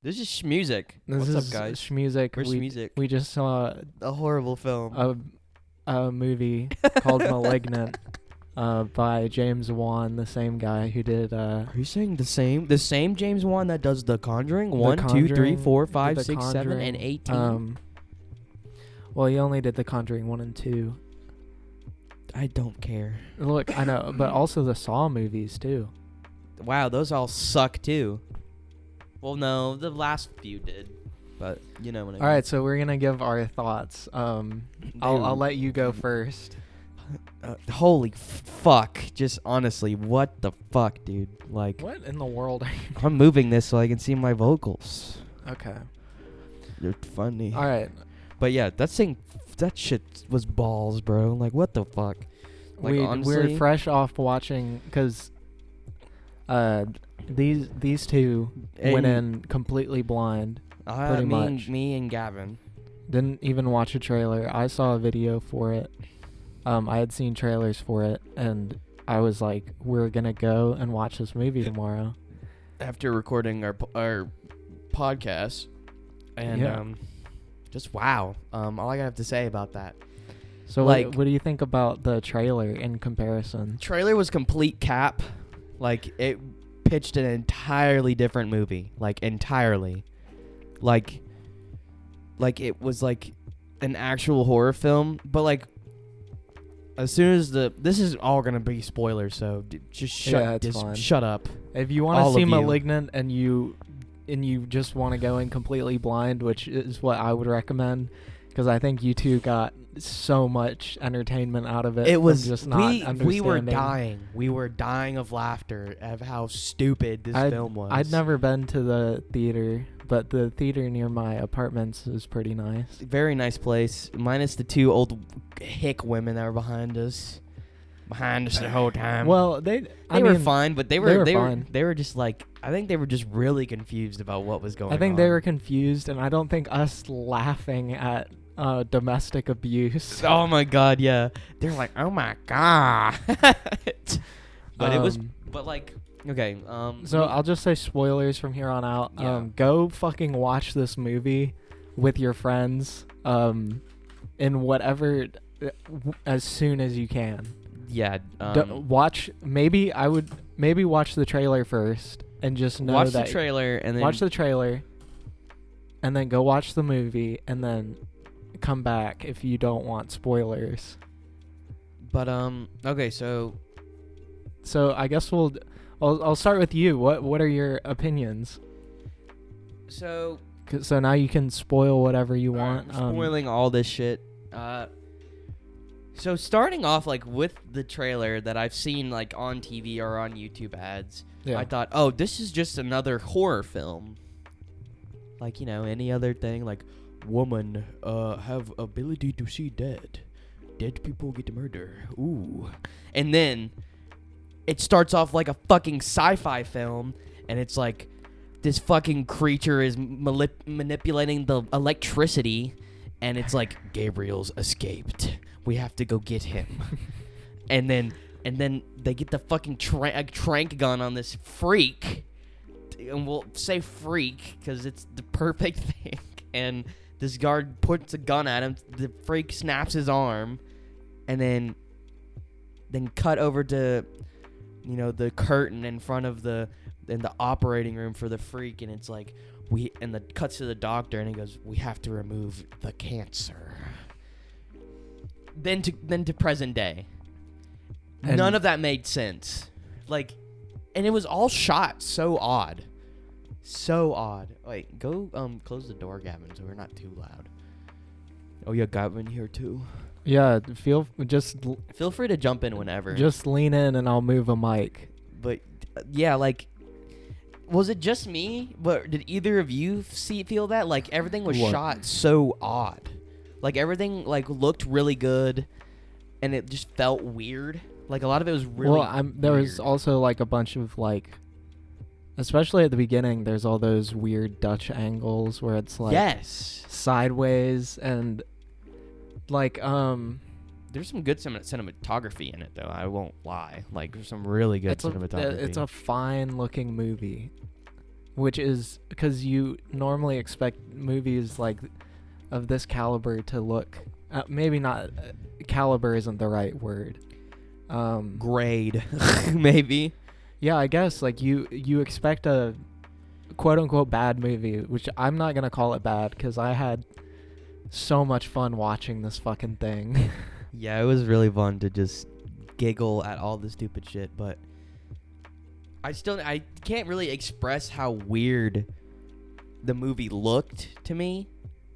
This is Schmusic. This What's is up, guys? Schmusic. Where's Schmusic? We just saw A horrible film. a movie called Malignant by James Wan, the same guy who did Are you saying the same James Wan that does The Conjuring? The 1, 2, 3, Conjuring, 4, did 5, The 6, 7, and Conjuring, 18? Well, he only did The Conjuring 1 and 2. I don't care. Look, I know, but also the Saw movies too. Wow, those all suck too. Well, no, the last few did, but you know what I mean. All right, so we're gonna give our thoughts. I'll let you go first. Holy fuck! Just honestly, what the fuck, dude? Like, What in the world are you I'm moving this so I can see my vocals. Okay. They're funny. All right. But yeah, that shit was balls, bro. Like, what the fuck? Like, honestly, We're fresh off watching because these two went in completely blind. Pretty much. Me and Gavin. Didn't even watch a trailer. I saw a video for it. I had seen trailers for it, and I was like, we're gonna go and watch this movie tomorrow. After recording our podcast, and just wow. All I have to say about that. So like, what do you think about the trailer in comparison? Trailer was complete cap. Like, it pitched an entirely different movie. Like, entirely. Like it was like an actual horror film, but like as soon as this is all gonna be spoilers, so just shut up. If you want to see Malignant and you just want to go in completely blind, which is what I would recommend, because I think you two got so much entertainment out of it. It was just not understanding. We were dying. We were dying of laughter of how stupid this film was. I'd never been to the theater, but the theater near my apartments is pretty nice. Very nice place, minus the two old hick women that were behind us the whole time. Well, they were fine, but they were fine. They were just like, I think they were just really confused about what was going on. I think they were confused, and I don't think us laughing at domestic abuse. Oh my god, yeah. They're like, oh my god. But it was, but like, okay. So I'll just say spoilers from here on out. Yeah. Go fucking watch this movie with your friends. In whatever, as soon as you can. Yeah. Watch. Maybe watch the trailer first and just know watch that. The trailer and then watch the trailer, and then go watch the movie, and then come back if you don't want spoilers. But okay, so I guess I'll start with you. What are your opinions? So now you can spoil whatever you want. Spoiling all this shit. So starting off like with the trailer that I've seen like on TV or on YouTube ads, I thought, oh, this is just another horror film. Like, you know, any other thing, like woman have ability to see dead people get murdered. Ooh. And then it starts off like a fucking sci-fi film, and it's like this fucking creature is manipulating the electricity, and it's like, Gabriel's escaped, we have to go get him. and then they get the fucking trank gun on this freak, and we'll say freak because it's the perfect thing. And this guard puts a gun at him. The freak snaps his arm, and then cut over to, you know, the curtain in front of the operating room for the freak, and it's like cuts to the doctor, and he goes, we have to remove the cancer. Then to present day. And none of that made sense. Like, and it was all shot so odd. So odd. Wait, go close the door, Gavin, so we're not too loud. Oh yeah, Gavin here too. Yeah, feel free to jump in whenever. Just lean in and I'll move a mic. But yeah, like, was it just me? But did either of you feel that? Like, everything was shot so odd. Like, everything like looked really good, and it just felt weird. Like, a lot of it was really there was also like a bunch of like, especially at the beginning, there's all those weird Dutch angles where it's like sideways, and like there's some good cinematography in it, though. I won't lie. Like, there's some really good cinematography. It's a fine looking movie. which is because you normally expect movies like of this caliber to look maybe not caliber isn't the right word, grade maybe. Yeah, I guess like you expect a quote unquote bad movie, which I'm not gonna call it bad because I had so much fun watching this fucking thing. Yeah, it was really fun to just giggle at all the stupid shit, but I can't really express how weird the movie looked to me,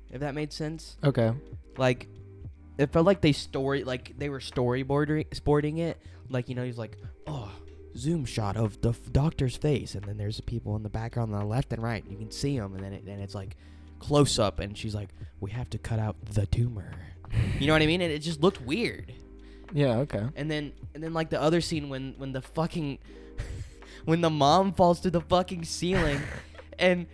if that made sense. Okay. Like, it felt like they were storyboarding it. Like, you know, he's like, oh, zoom shot of the doctor's face, and then there's the people in the background on the left and right. You can see them, and then it's like close up, and she's like, we have to cut out the tumor. You know what I mean? And it just looked weird. Yeah, okay. And then like the other scene when the fucking when the mom falls through the fucking ceiling and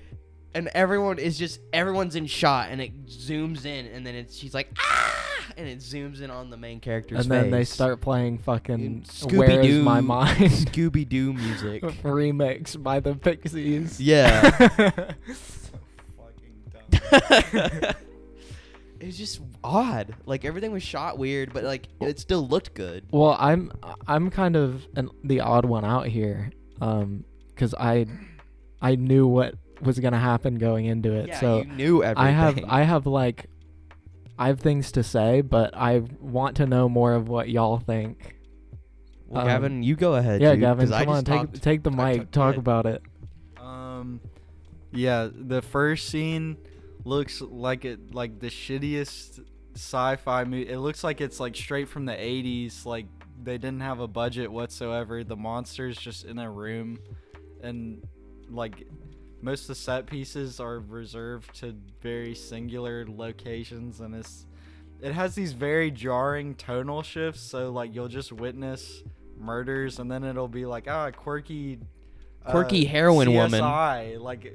everyone's in shot, and it zooms in, and then she's like, ah, and it zooms in on the main character's face. And then they start playing fucking Where Is My Mind? Scooby-Doo music. Remix by the Pixies. Yeah. So fucking dumb. It was just odd. Like, everything was shot weird, but like it still looked good. Well, I'm kind of the odd one out here, because I knew what was gonna happen going into it. Yeah, so you knew everything. I have things to say, but I want to know more of what y'all think. Well, Gavin, you go ahead. Yeah, dude, Gavin, come on, take the mic, talk about it. Yeah, the first scene looks like the shittiest sci-fi movie. It looks like it's like straight from the 80s. Like, they didn't have a budget whatsoever. The monster's just in a room, and like most of the set pieces are reserved to very singular locations, and it has these very jarring tonal shifts. So like you'll just witness murders, and then it'll be like quirky heroin CSI. woman. Like,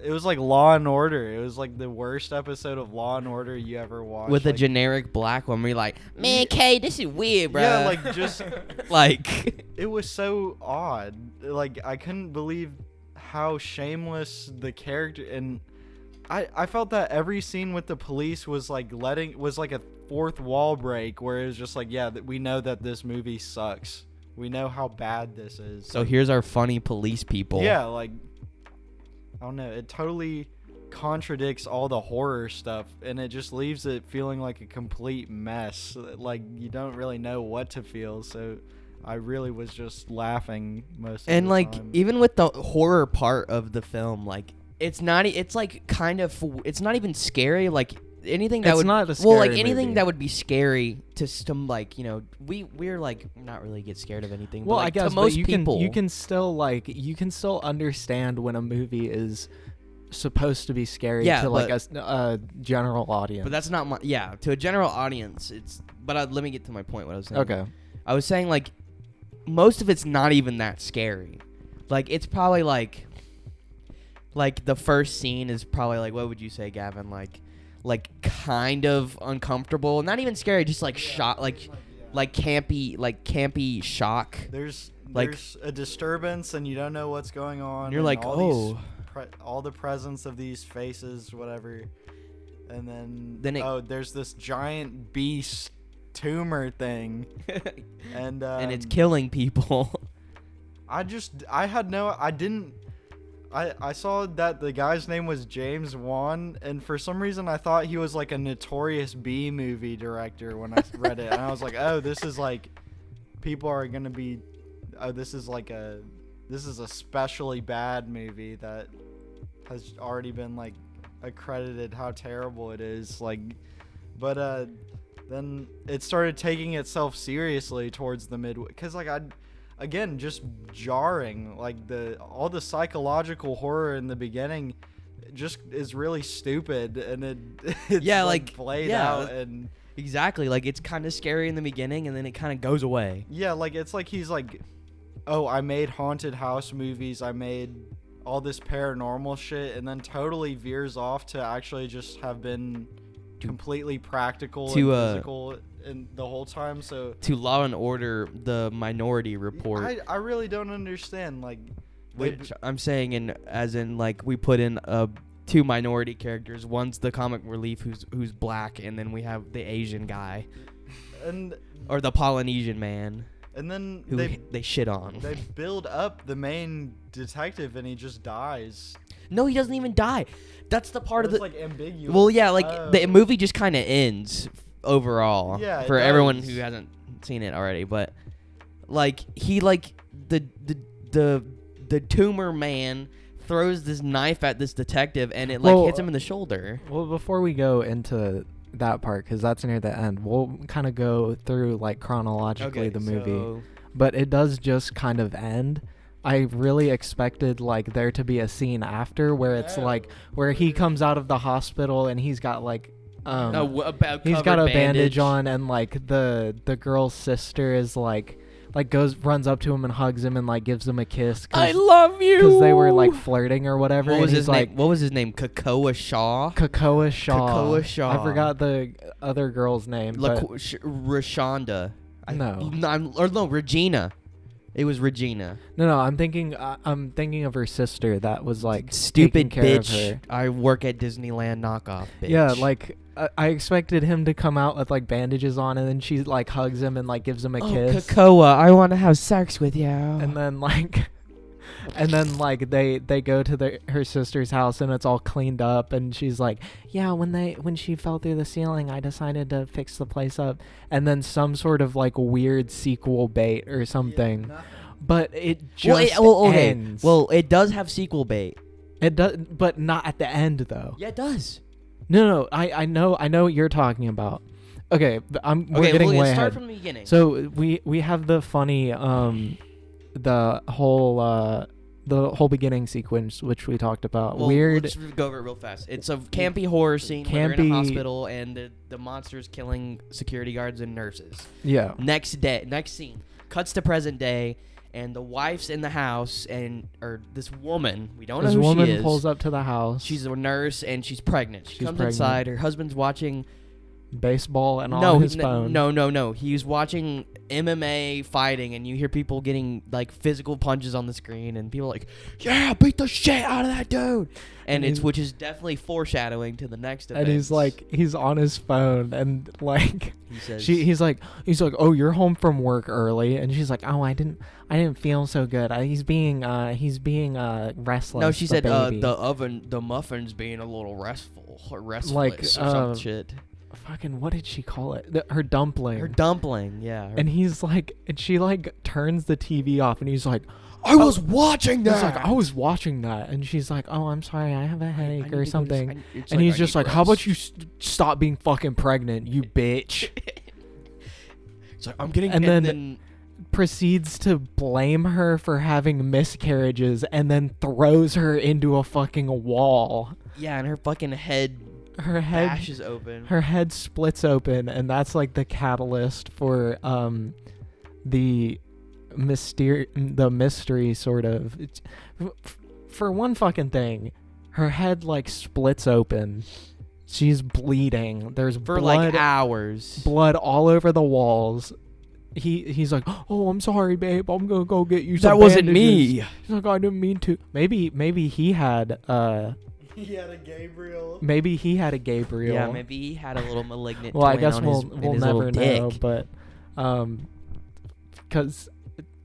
it was like Law and Order. It was like the worst episode of Law and Order you ever watched. With a generic black woman, you're like, man, Kay, this is weird, bro. Yeah, like just like it was so odd. Like, I couldn't believe how shameless the character, and I felt that every scene with the police was like a fourth wall break, where it was just like, yeah, we know that this movie sucks. We know how bad this is. So here's our funny police people. Yeah, like, I don't know. It totally contradicts all the horror stuff, and it just leaves it feeling like a complete mess. Like, you don't really know what to feel, so I really was just laughing most of the time. And like, even with the horror part of the film, like, it's not even scary. Like, anything that that would be scary to some, like, you know, we're like not really get scared of anything. Well, but, like, I guess to most you people, you can still understand when a movie is supposed to be scary to like a general audience. But that's not to a general audience. But let me get to my point. What I was saying. Okay. I was saying, like, most of it's not even that scary. Like, it's probably like the first scene is probably like, what would you say, Gavin? Like kind of uncomfortable, not even scary, just like shot, like campy shock. There's like a disturbance, and you don't know what's going on. You're like, all the presence of these faces, whatever, and then there's this giant beast tumor thing, and it's killing people. I saw that the guy's name was James Wan, and for some reason I thought he was like a Notorious B movie director when I read it, and I was like, oh, this is like, people are gonna be, this is a especially bad movie that has already been like accredited how terrible it is, like, but then it started taking itself seriously towards the midway, because like again, just jarring. Like, all the psychological horror in the beginning just is really stupid, and it's like played out, and exactly, like, it's kind of scary in the beginning, and then it kind of goes away. Yeah, like, it's like he's like, oh, I made haunted house movies, I made all this paranormal shit, and then totally veers off to actually just have been completely practical and physical and the whole time. So to Law and Order, the Minority Report. I really don't understand. Like, Which I'm saying as in like we put in 2 minority characters. One's the comic relief who's black, and then we have the Asian guy, or the Polynesian man. And then who they shit on. They build up the main detective, and he just dies. No, he doesn't even die. That's the part of the like ambiguous. Well, yeah, like the movie just kind of ends overall. Yeah, for everyone who hasn't seen it already, but like he like the tumor man throws this knife at this detective, and it hits him in the shoulder. Well, before we go into that part, because that's near the end, we'll kind of go through like chronologically the movie, but it does just kind of end. I really expected like there to be a scene after where it's like where he comes out of the hospital and he's got like he's got a bandage on, and like the girl's sister is like runs up to him and hugs him and like gives him a kiss. I love you. Because they were like flirting or whatever. What was his name? What was his name? Kakoa Shaw. I forgot the other girl's name. Rashonda. No, Regina. It was Regina. No, I'm thinking of her sister that was like stupid taking bitch. Care of her. I work at Disneyland knockoff bitch. Yeah, like I expected him to come out with like bandages on, and then she like hugs him and like gives him a kiss. Kakoa, I want to have sex with you. And then they go to her sister's house, and it's all cleaned up, and she's like, yeah, when she fell through the ceiling, I decided to fix the place up. And then some sort of like weird sequel bait or something. Yeah, but it just ends. Well, it does have sequel bait. It does, but not at the end though. Yeah, it does. No, I know what you're talking about. Okay, we're getting way ahead. Start from the beginning. So we have the funny the whole beginning sequence, which we talked about. Well, weird. Let's go over it real fast. It's a campy horror scene where they're in a hospital and the monster's killing security guards and nurses. Yeah. Next scene cuts to present day, and the wife's in the house, or this woman, we don't know who she is. This woman pulls up to the house. She's a nurse, and she's pregnant. She comes inside. Her husband's watching baseball and on his phone. No. He's watching MMA fighting, and you hear people getting like physical punches on the screen, and people are like, yeah, beat the shit out of that dude. And which is definitely foreshadowing to the next event. And he's on his phone, and like he's like, oh, you're home from work early, and she's like, oh, I didn't feel so good. He's being restless. No, she said the muffin's being a little restless like or some shit. Fucking, what did she call it? Her dumpling. Her dumpling, yeah. And he's like, and she like turns the TV off, and he's like, I was watching that. He's like, I was watching that, and she's like, oh, I'm sorry, I have a headache or something. And he's just like, how about you stop being fucking pregnant, you bitch? It's like, I'm getting, and then proceeds to blame her for having miscarriages, and then throws her into a fucking wall. Yeah, and her fucking head. Her head bashes open. Her head splits open, and that's like the catalyst for the mystery sort of. For one fucking thing, her head like splits open. She's bleeding. There's blood, like hours. Blood all over the walls. He's like, oh, I'm sorry, babe. I'm gonna go get you some bandages. That wasn't me. He's like, I didn't mean to. Maybe he had He had a Gabriel. Maybe he had a Gabriel. Yeah, maybe he had a little malignant. Well, I guess we'll never know. Dick. But, because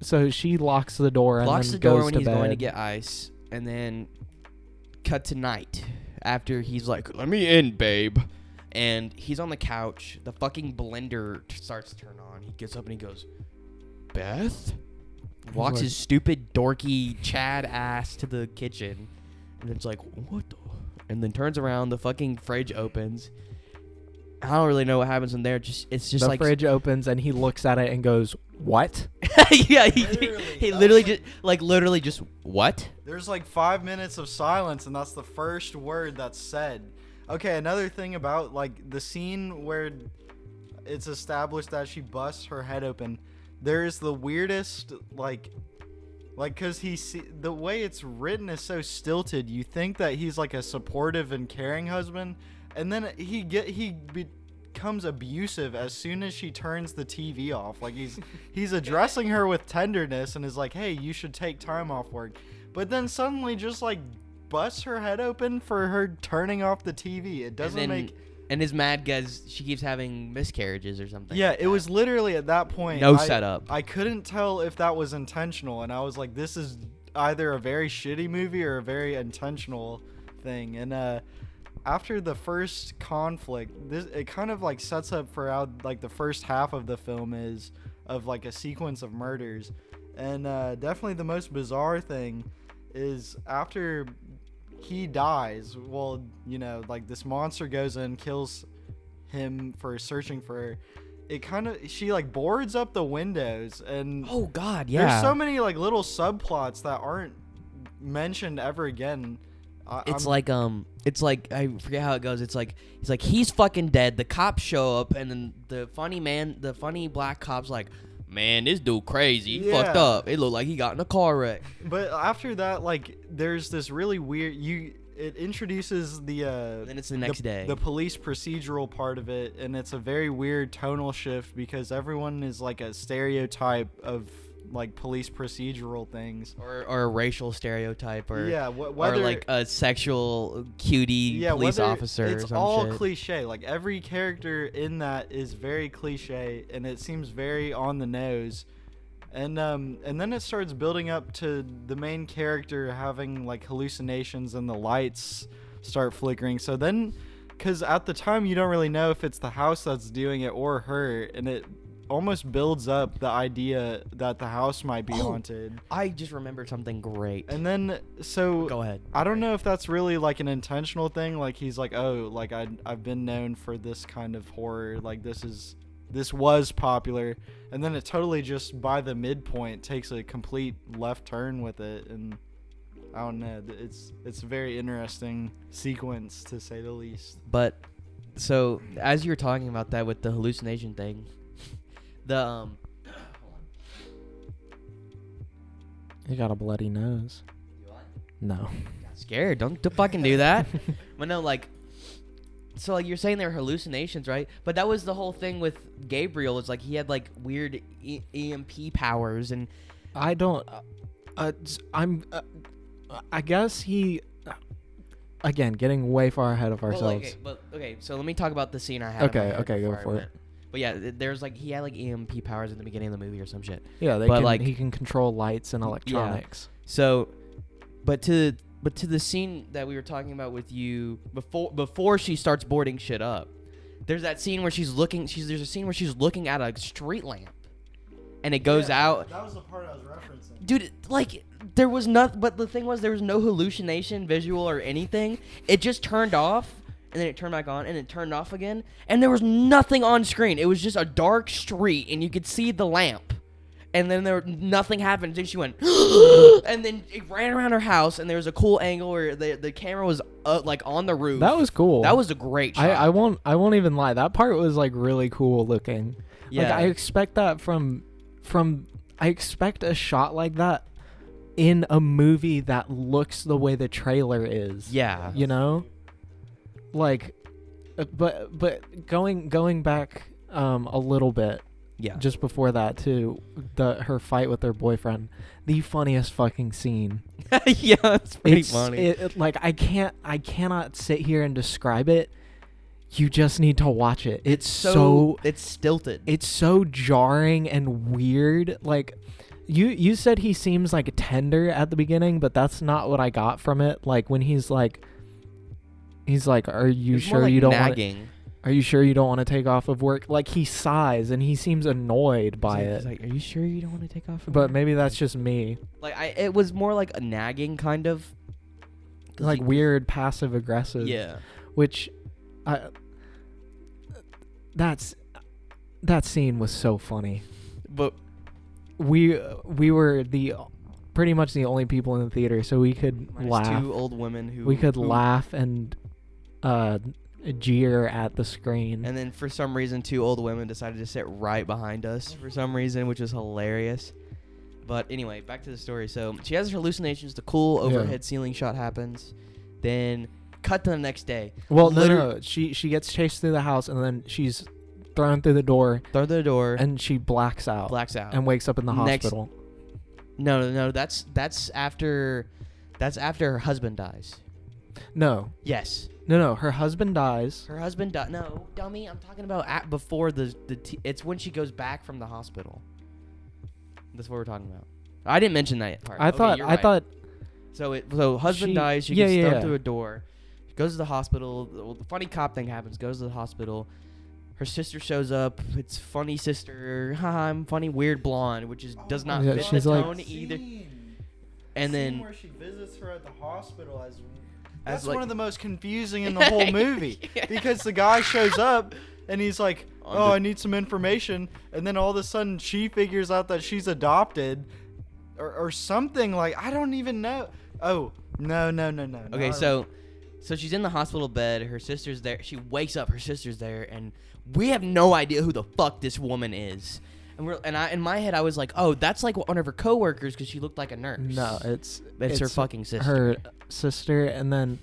so she locks the door and locks then the door goes when to he's bed. going to get ice, and then cut to night after he's like, "Let me in, babe," and he's on the couch. The fucking blender starts to turn on. He gets up and he goes, "Beth," walks his stupid dorky Chad ass to the kitchen. And it's like, what the? And then turns around, the fucking fridge opens. I don't really know what happens in there. It's just the fridge opens, and he looks at it and goes, what? Yeah, he literally just, what? There's like 5 minutes of silence, and that's the first word that's said. Okay, another thing about like the scene where it's established that she busts her head open, there is the weirdest like because the way it's written is so stilted. You think that he's like a supportive and caring husband, and then he becomes abusive as soon as she turns the TV off. Like he's addressing her with tenderness and is like, hey, you should take time off work. but then suddenly just like busts her head open for her turning off the TV. It doesn't make. And is mad because she keeps having miscarriages or something. Yeah, like it was literally at that point. No setup. I couldn't tell if that was intentional, and I was like, this is either a very shitty movie or a very intentional thing. And after the first conflict, it kind of like sets up for how like the first half of the film is of like a sequence of murders. And definitely the most bizarre thing is after he dies, well, you know, like this monster goes in, kills him for searching for her. It kind of, she like boards up the windows, and oh god, yeah, there's so many like little subplots that aren't mentioned ever again. It's like I forget how it goes. It's like he's fucking dead. The cops show up, and then the funny black cop's like, man, this dude crazy. He fucked up. It looked like he got in a car wreck. But after that, like, there's this really weird. It introduces the. Then it's the next day. The police procedural part of it, and it's a very weird tonal shift because everyone is like a stereotype of like police procedural things, or a racial stereotype, or whether, or like a sexual cutie police officer. It's or some all shit. cliche. Like every character in that is very cliche, and it seems very on the nose. And then it starts building up to the main character having like hallucinations, and the lights start flickering. So then, because at the time you don't really know if it's the house that's doing it or her, and it almost builds up the idea that the house might be haunted. I just remembered something great. And then, so go ahead. I don't know if that's really like an intentional thing. Like he's like, oh, like I've been known for this kind of horror. Like this was popular. And then it totally just by the midpoint takes a complete left turn with it. And I don't know. It's a very interesting sequence to say the least. But so as you were talking about that with the hallucination thing, You got a bloody nose. You what? No. Got scared. Don't fucking do that. But no, like, so like you're saying they're hallucinations, right? But that was the whole thing with Gabriel. It's like he had like weird EMP powers, and I don't. I guess he. Again, getting way far ahead of ourselves. Okay, so let me talk about the scene I had. Okay, go for it. But yeah, there's like he had like EMP powers in the beginning of the movie or some shit. Yeah, he can control lights and electronics. Yeah. So, but to the scene that we were talking about with you before she starts boarding shit up, there's that scene where there's a scene where she's looking at a street lamp, and it goes out. That was the part I was referencing. Dude, like there was not, but the thing was there was no hallucination, visual or anything. It just turned off. And then it turned back on, and it turned off again, and there was nothing on screen. It was just a dark street, and you could see the lamp. And then nothing happened. Then she went, and then it ran around her house, and there was a cool angle where the camera was like on the roof. That was cool. That was a great shot. I won't even lie. That part was like really cool looking. Yeah. Like I expect that from I expect a shot like that in a movie that looks the way the trailer is. Yeah. You know? Like, but going back a little bit, just before that too, her fight with her boyfriend, the funniest fucking scene. Yeah, it's pretty funny. Like I cannot sit here and describe it. You just need to watch it. It's stilted. It's so jarring and weird. Like you said, he seems like tender at the beginning, but that's not what I got from it. Like when he's like, "Are you sure you don't want to? Are you sure you don't want to take off of work?" Like he sighs and he seems annoyed by it. He's like, "Are you sure you don't want to take off of work?" But maybe that's just me. Like it was more like a nagging kind of, like weird passive aggressive. Yeah. Which, that scene was so funny. But we were pretty much the only people in the theater, so we could laugh. Two old women who laugh and jeer at the screen. And then for some reason, two old women decided to sit right behind us for some reason, which was hilarious. But anyway, back to the story. So she has hallucinations. The cool overhead ceiling shot happens. Then cut to the next day. Well, no. She gets chased through the house, and then she's thrown through the door. And she blacks out. And wakes up in the hospital. No. That's after That's after her husband dies. No. Yes. No. Her husband dies. Her husband died. No, dummy. I'm talking about before it's when she goes back from the hospital. That's what we're talking about. I didn't mention that part. I thought. So husband dies. She gets thrown through a door. She goes to the hospital. The funny cop thing happens. Goes to the hospital. Her sister shows up. It's funny sister. Haha, I'm funny weird blonde, which does not fit the tone either. And then where she visits her at the hospital that's one of the most confusing in the whole movie because the guy shows up and he's like, "Oh, I need some information," and then all of a sudden she figures out that she's adopted, or something like I don't even know. Oh no. Okay, so she's in the hospital bed. Her sister's there. She wakes up. Her sister's there, and we have no idea who the fuck this woman is. And in my head, I was like, oh, that's like one of her coworkers because she looked like a nurse. No, it's her fucking sister. Her sister, and then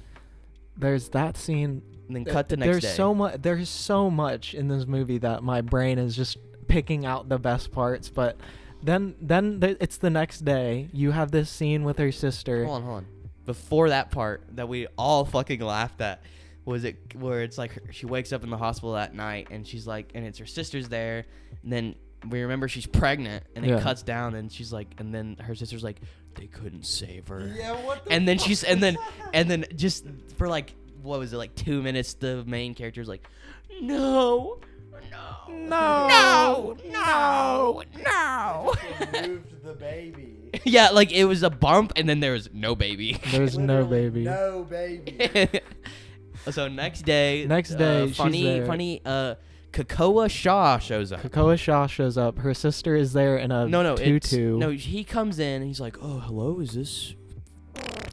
there's that scene. And then cut the next day. There's so much in this movie that my brain is just picking out the best parts. But then it's the next day. You have this scene with her sister. Hold on. Before that part that we all fucking laughed at, was it where it's like she wakes up in the hospital that night and she's like, and it's her sister's there, and then we remember she's pregnant, and it cuts down, and she's like, and then her sister's like, they couldn't save her. Yeah, what the and then she's and then just for like, what was it, like 2 minutes, the main character's like, no. Moved the baby. Yeah, like it was a bump, and then there was no baby. There's no baby. No baby. So next day, funny Kakoa Shaw shows up. Kakoa Shaw shows up. Her sister is there in a tutu. He comes in and he's like, "Oh, hello, is this?"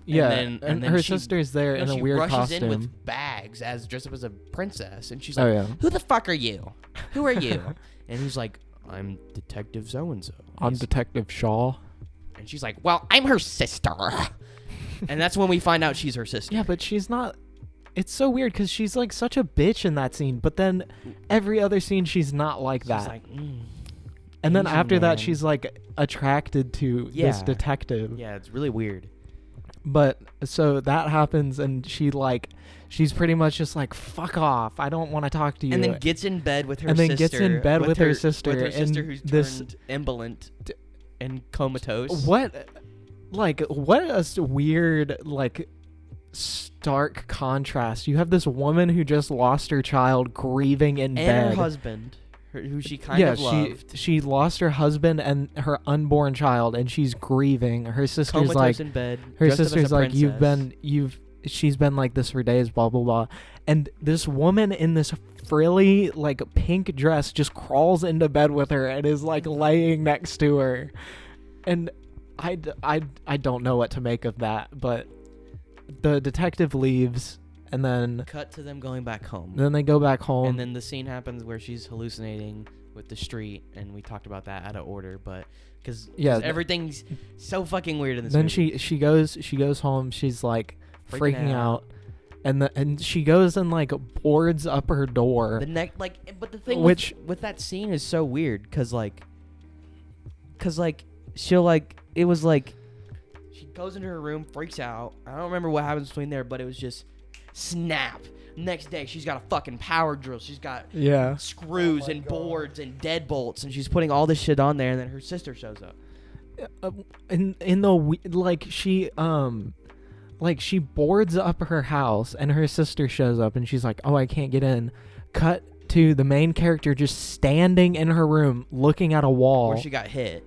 Yeah, and her sister's there in a weird costume. She rushes in with bags, dressed up as a princess, and she's like, "Who the fuck are you? Who are you?" And he's like, "I'm Detective so and so." I'm Detective Shaw. And she's like, "Well, I'm her sister." And that's when we find out she's her sister. Yeah, but she's not. It's so weird because she's like such a bitch in that scene, but then every other scene she's not like that. Like, and then after that, she's like attracted to this detective. Yeah, it's really weird. But so that happens, and she's pretty much just like, fuck off, I don't want to talk to you. And then gets in bed with her sister. And then gets in bed with her sister. With her sister who's turned ambulant and comatose. What a weird, stark contrast. You have this woman who just lost her child grieving in bed. And her husband, who she kind of loved. She lost her husband and her unborn child, and she's grieving. Her sister's comatose like, in bed, her sister's like, she's been like this for days, blah blah blah. And this woman in this frilly pink dress just crawls into bed with her and is like laying next to her. And I don't know what to make of that, but the detective leaves, and then cut to them going back home. Then they go back home, and then the scene happens where she's hallucinating with the street, and we talked about that out of order, but because everything's so fucking weird in this movie. She goes home. She's like freaking out, and she goes and boards up her door. But the thing with that scene is so weird because she'll it was she goes into her room, freaks out. I don't remember what happens between there, but it was just snap. Next day, she's got a fucking power drill. She's got screws and boards and deadbolts, and she's putting all this shit on there. And then her sister shows up. She boards up her house, and her sister shows up, and she's like, "Oh, I can't get in." Cut to the main character just standing in her room, looking at a wall where she got hit.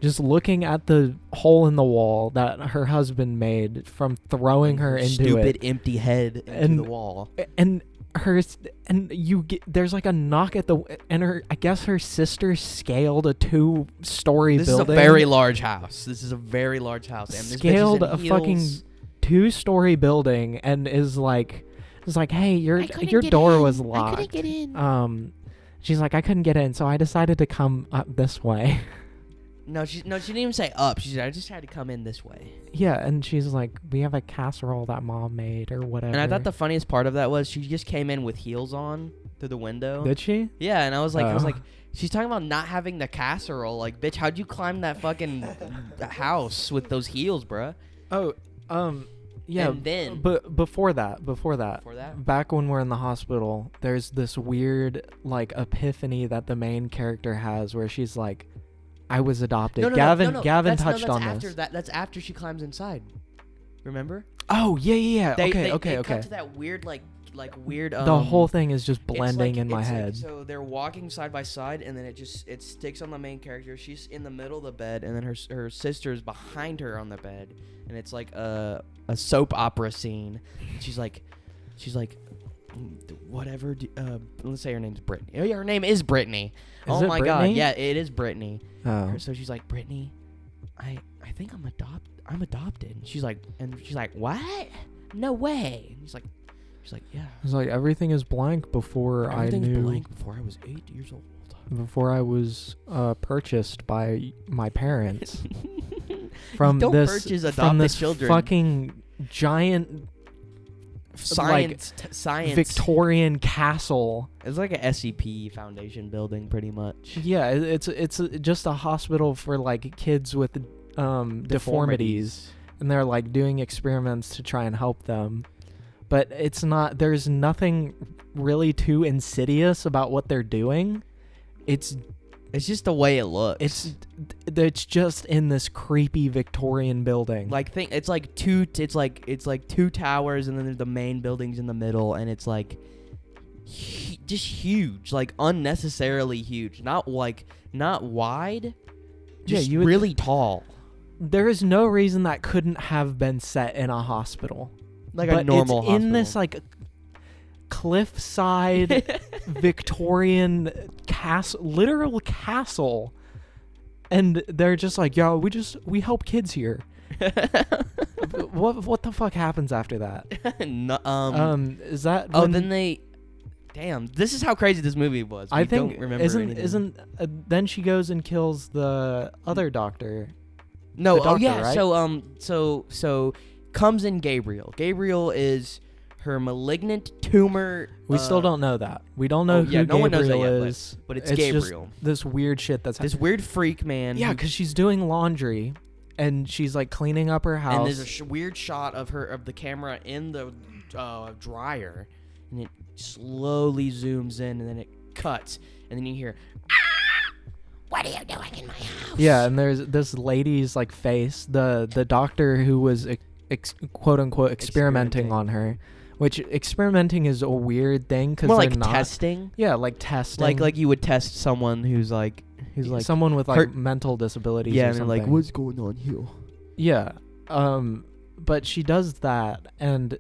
Just looking at the hole in the wall that her husband made from throwing her into stupid empty head into the wall. There's a knock at I guess her sister scaled a 2-story building. This is a very large house. And scaled a fucking 2-story building and is like, "Hey, your door was locked. I couldn't get in." She's like, "I couldn't get in, so I decided to come up this way." No, she didn't even say up. She said, "I just had to come in this way." Yeah, and she's like, "We have a casserole that Mom made," or whatever. And I thought the funniest part of that was she just came in with heels on through the window. Did she? Yeah, and I was like, she's talking about not having the casserole. Like, bitch, how'd you climb that fucking house with those heels, bruh? Oh, Yeah, and then but before that, back when we're in the hospital, there's this weird like epiphany that the main character has where she's like, I was adopted. Gavin touched on this. That's after she climbs inside. Remember? Oh, yeah. They Okay. cut to that weird weird the whole thing is just blending in my head. So they're walking side by side, and then it sticks on the main character. She's in the middle of the bed, and then her sister's behind her on the bed, and it's like a soap opera scene. She's like whatever. Let's say her name's Brittany. Oh yeah, her name is Brittany. Is oh it my Brittany? God, yeah, it is Brittany. Oh. So she's like, Brittany, I think I'm adopted. And she's like, what? No way. And she's like, yeah. It's like everything is blank before I knew. Everything's blank before I was 8 years old. Before I was purchased by my parents. From don't this purchase adopted children. Fucking giant science Victorian castle. It's like a SCP Foundation building, pretty much. Yeah, it's just a hospital for like kids with deformities, and they're like doing experiments to try and help them. But it's not. There's nothing really too insidious about what they're doing. It's just the way it looks. It's just in this creepy Victorian building. It's like two towers, and then there's the main buildings in the middle, and it's like just huge, like unnecessarily huge. Not wide, just really tall. There is no reason that couldn't have been set in a hospital. Like a normal hospital. In this like cliffside Victorian literal castle, and they're just like, yo, we help kids here. What the fuck happens after that? Is that then they damn, this is how crazy this movie was. I think don't remember isn't then she goes and kills the other doctor. No, doctor, right? So comes in Gabriel. Gabriel is her malignant tumor. We still don't know that. We don't know who Gabriel one knows that yet, is. But it's Gabriel. Just this weird shit that's this weird freak man. Yeah, because she's doing laundry, and she's like cleaning up her house. And there's a weird shot of the camera in the dryer, and it slowly zooms in, and then it cuts, and then you hear, what are you doing in my house? Yeah, and there's this lady's like face, the doctor who was quote unquote experimenting on her, which experimenting is a weird thing because more they're like not testing. Yeah, like testing. Like you would test someone who's like someone with like mental disabilities. Yeah, or and something. like, what's going on here? Yeah, but she does that, and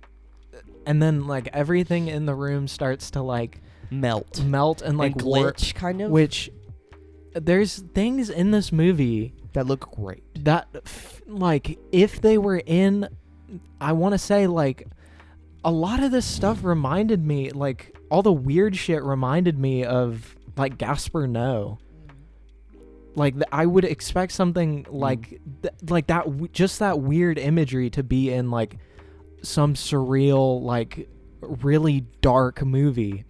then like everything in the room starts to like melt and like glitch, warp, kind of. Which there's things in this movie that look great. That like if they were in, I want to say like a lot of this stuff reminded me, like all the weird shit reminded me of like Gaspar Noé. Like I would expect something like that, just that weird imagery to be in like some surreal, like really dark movie.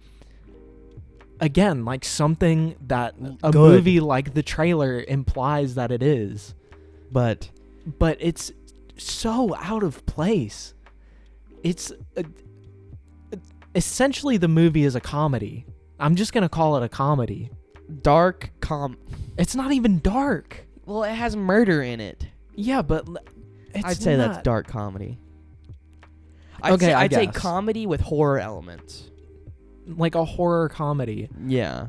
Again, like something that a movie like the trailer implies that it is. But it's so out of place. It's essentially the movie is a comedy. I'm just going to call it a comedy. Dark It's not even dark. Well, it has murder in it. Yeah, but I'd say that's dark comedy. I'd say comedy with horror elements. Like a horror comedy. Yeah.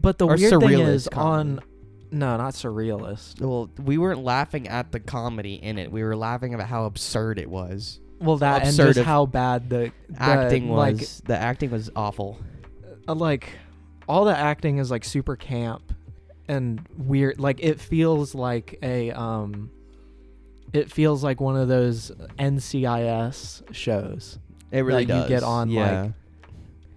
But the weird thing is no, not surrealist. Well, we weren't laughing at the comedy in it. We were laughing about how absurd it was. Well, that and just how bad the acting was. Like, the acting was awful. Like all the acting is like super camp and weird. Like it feels like one of those NCIS shows. It really does. You get on like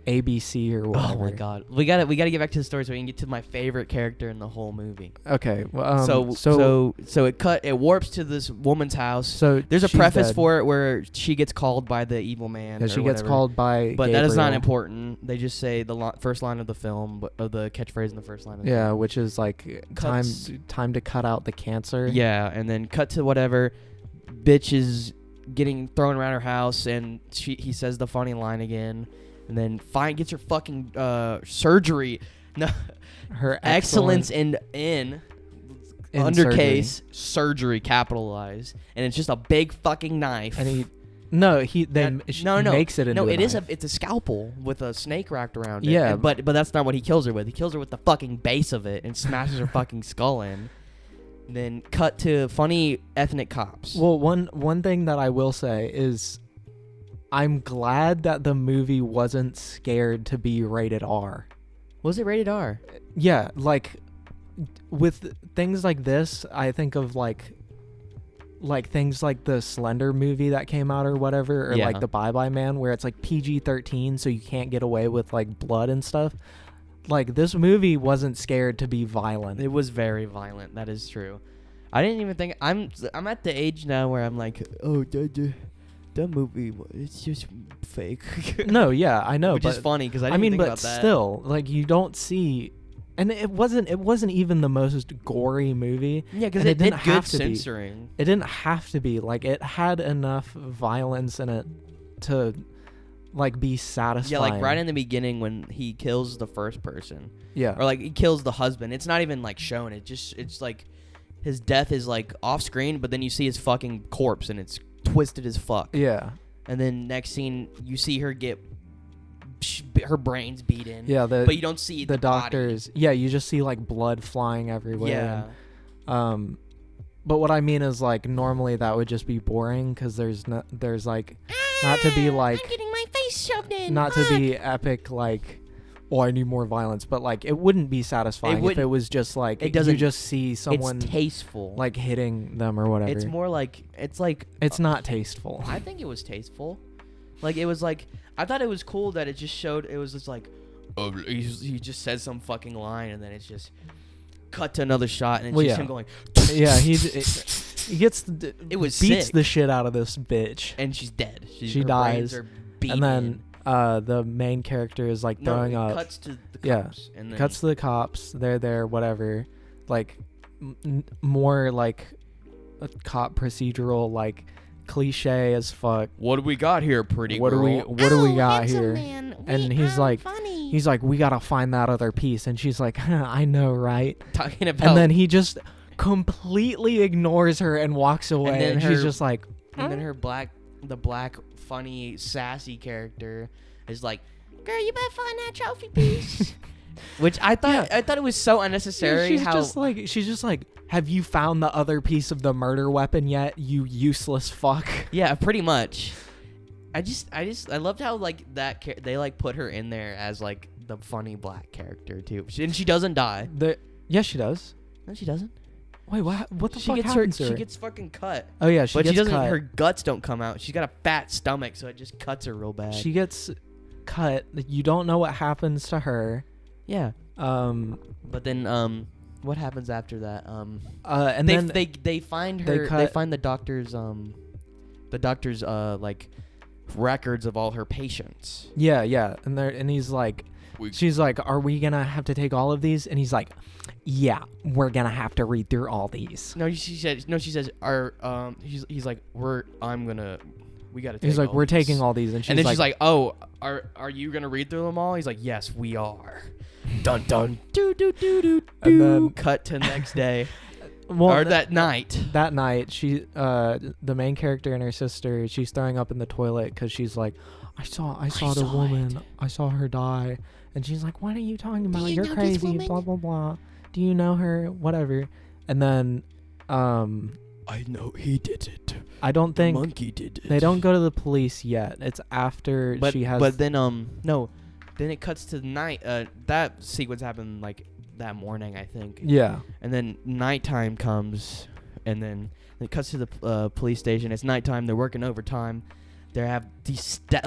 ABC or whatever. Oh my god, we gotta get back to the story so we can get to my favorite character in the whole movie. Okay, well, so it warps to this woman's house. So there's a preface for it where she gets called by the evil man. Yeah, she gets called by. But Gabriel. That is not important. They just say the first line of the film, of the catchphrase in the first line. Of the film. Which is like time to cut out the cancer. Yeah, and then cut to whatever. Bitch is getting thrown around her house, and he says the funny line again, and then gets her fucking surgery. No, her excellence in undercase surgery capitalized, and it's just a big fucking knife. And she makes it into a knife. It's a scalpel with a snake wrapped around it. Yeah, but that's not what he kills her with. He kills her with the fucking base of it and smashes her fucking skull in. Then cut to funny ethnic cops. Well, one thing that I will say is I'm glad that the movie wasn't scared to be rated R. Was it rated R? Yeah, like with things like this, I think of like things like the Slender movie that came out or whatever, or like the Bye Bye Man, where it's like PG-13, so you can't get away with like blood and stuff. Like, this movie wasn't scared to be violent. It was very violent. That is true. I didn't even think... I'm at the age now where I'm like, oh, that movie, it's just fake. No, yeah, I know. Which is funny, because I didn't think about that. But still, like, you don't see... And it wasn't even the most gory movie. Yeah, because it did good censoring. It didn't have to be. Like, it had enough violence in it to... like be satisfying. Yeah, like right in the beginning when he kills the first person. Yeah. Or like he kills the husband. It's not even like shown. It's like his death is like off screen, but then you see his fucking corpse and it's twisted as fuck. Yeah. And then next scene you see her get her brains beat in. Yeah, but you don't see the doctors. Body. Yeah, you just see like blood flying everywhere. Yeah. And, but what I mean is like normally that would just be boring because there's like not to be like I'm getting my face shoved in. Not to be epic like, oh, I need more violence, but like it wouldn't be satisfying if it was just like you just see someone. It's tasteful, like hitting them or whatever. It's more like it's not tasteful. I think it was tasteful. Like it was like I thought it was cool that it just showed it was just like, oh, he just says some fucking line and then it's just cut to another shot and it's just him going. Yeah, he gets beats the shit out of this bitch and she's dead. She dies, and then the main character is like throwing up. Cuts to the cops. Yeah, and then cuts to the cops. They're there, whatever. Like more like a cop procedural, like cliche as fuck. What do we got here, pretty girl? What do we got here? And he's like, we gotta find that other piece. And she's like, I know, right? Talking about. And then he just completely ignores her and walks away. And she's just like. And then the black, funny, sassy character is like, girl, you better find that trophy piece. Which I thought it was so unnecessary. Yeah, she's just like, have you found the other piece of the murder weapon yet, you useless fuck? Yeah, pretty much. I loved how like they like put her in there as like the funny black character too, and she doesn't die. Yes, she does. No, she doesn't. Wait, what the fuck happens to her? She gets fucking cut. Oh yeah, she gets cut. Her guts don't come out. She's got a fat stomach, so it just cuts her real bad. She gets cut. You don't know what happens to her. Yeah. But then what happens after that? And then they find her. They find the doctor's like records of all her patients. Yeah. And he's like, she's like, are we gonna have to take all of these? And he's like, yeah, we're gonna have to read through all these. She says he's like, we gotta take He's like, all we're these. Taking all these. And then she's like, oh, are you gonna read through them all? He's like, yes, we are. Dun dun do do do do do. Then cut to the next day. That night. That night, she the main character and her sister, she's throwing up in the toilet because she's like, I saw the woman. I saw her die. And she's like, what are you talking about? You're crazy. Blah blah blah. Do you know her? Whatever. And then I know he did it. I don't think the monkey did it. They don't go to the police yet. It's after she has. But then no. Then it cuts to the night. That sequence happened like that morning, I think. Yeah. And then nighttime comes, and then it cuts to the police station. It's nighttime. They're working overtime. They have these they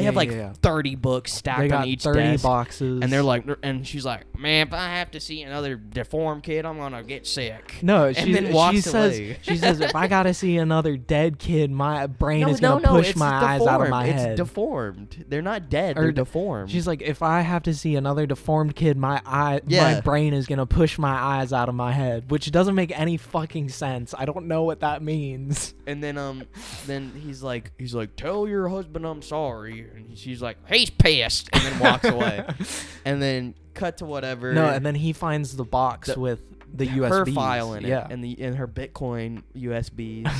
have 30 books stacked on each 30 desk, boxes, and they're like, and she's like, man, if I have to see another deformed kid, I'm gonna get sick. No, she says, if I gotta see another dead kid, my brain is gonna push my eyes out of my head. It's deformed. They're not dead. They're deformed. She's like, if I have to see another deformed kid, my brain is gonna push my eyes out of my head, which doesn't make any fucking sense. I don't know what that means. And then he's like, tell your husband I'm sorry, and she's like, he's pissed, and then walks away. And then cut to whatever. No, and then he finds the box with the USBs. Her file in it, and her Bitcoin USBs.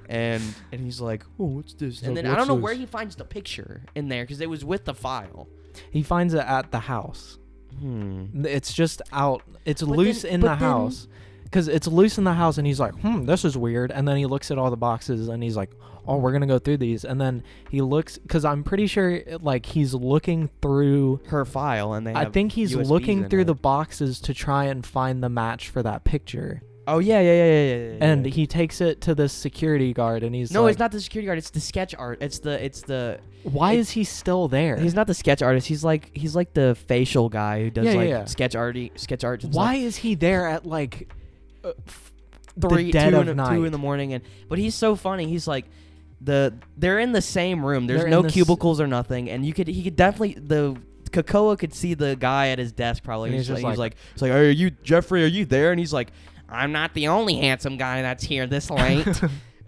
and he's like, oh, what's this? And then I don't know where he finds the picture in there, because it was with the file. He finds it at the house. It's just out. It's loose in the house. Because it's loose in the house, and he's like, this is weird. And then he looks at all the boxes, and he's like, oh, we're going to go through these. And then he looks, because I'm pretty sure, like, he's looking through her file, and I think he's USBs looking through the boxes to try and find the match for that picture. Oh, yeah. And he takes it to the security guard, and he's No, it's not the security guard. It's the sketch art. It's the. Why is he still there? He's not the sketch artist. He's like the facial guy who does sketch art. Why is he there at like 2 in the morning? But he's so funny. He's like they're in the same room. There's no cubicles or nothing, and he could definitely Kakoa could see the guy at his desk probably. He's like, are you Jeffrey? Are you there? And he's like, I'm not the only handsome guy that's here this late.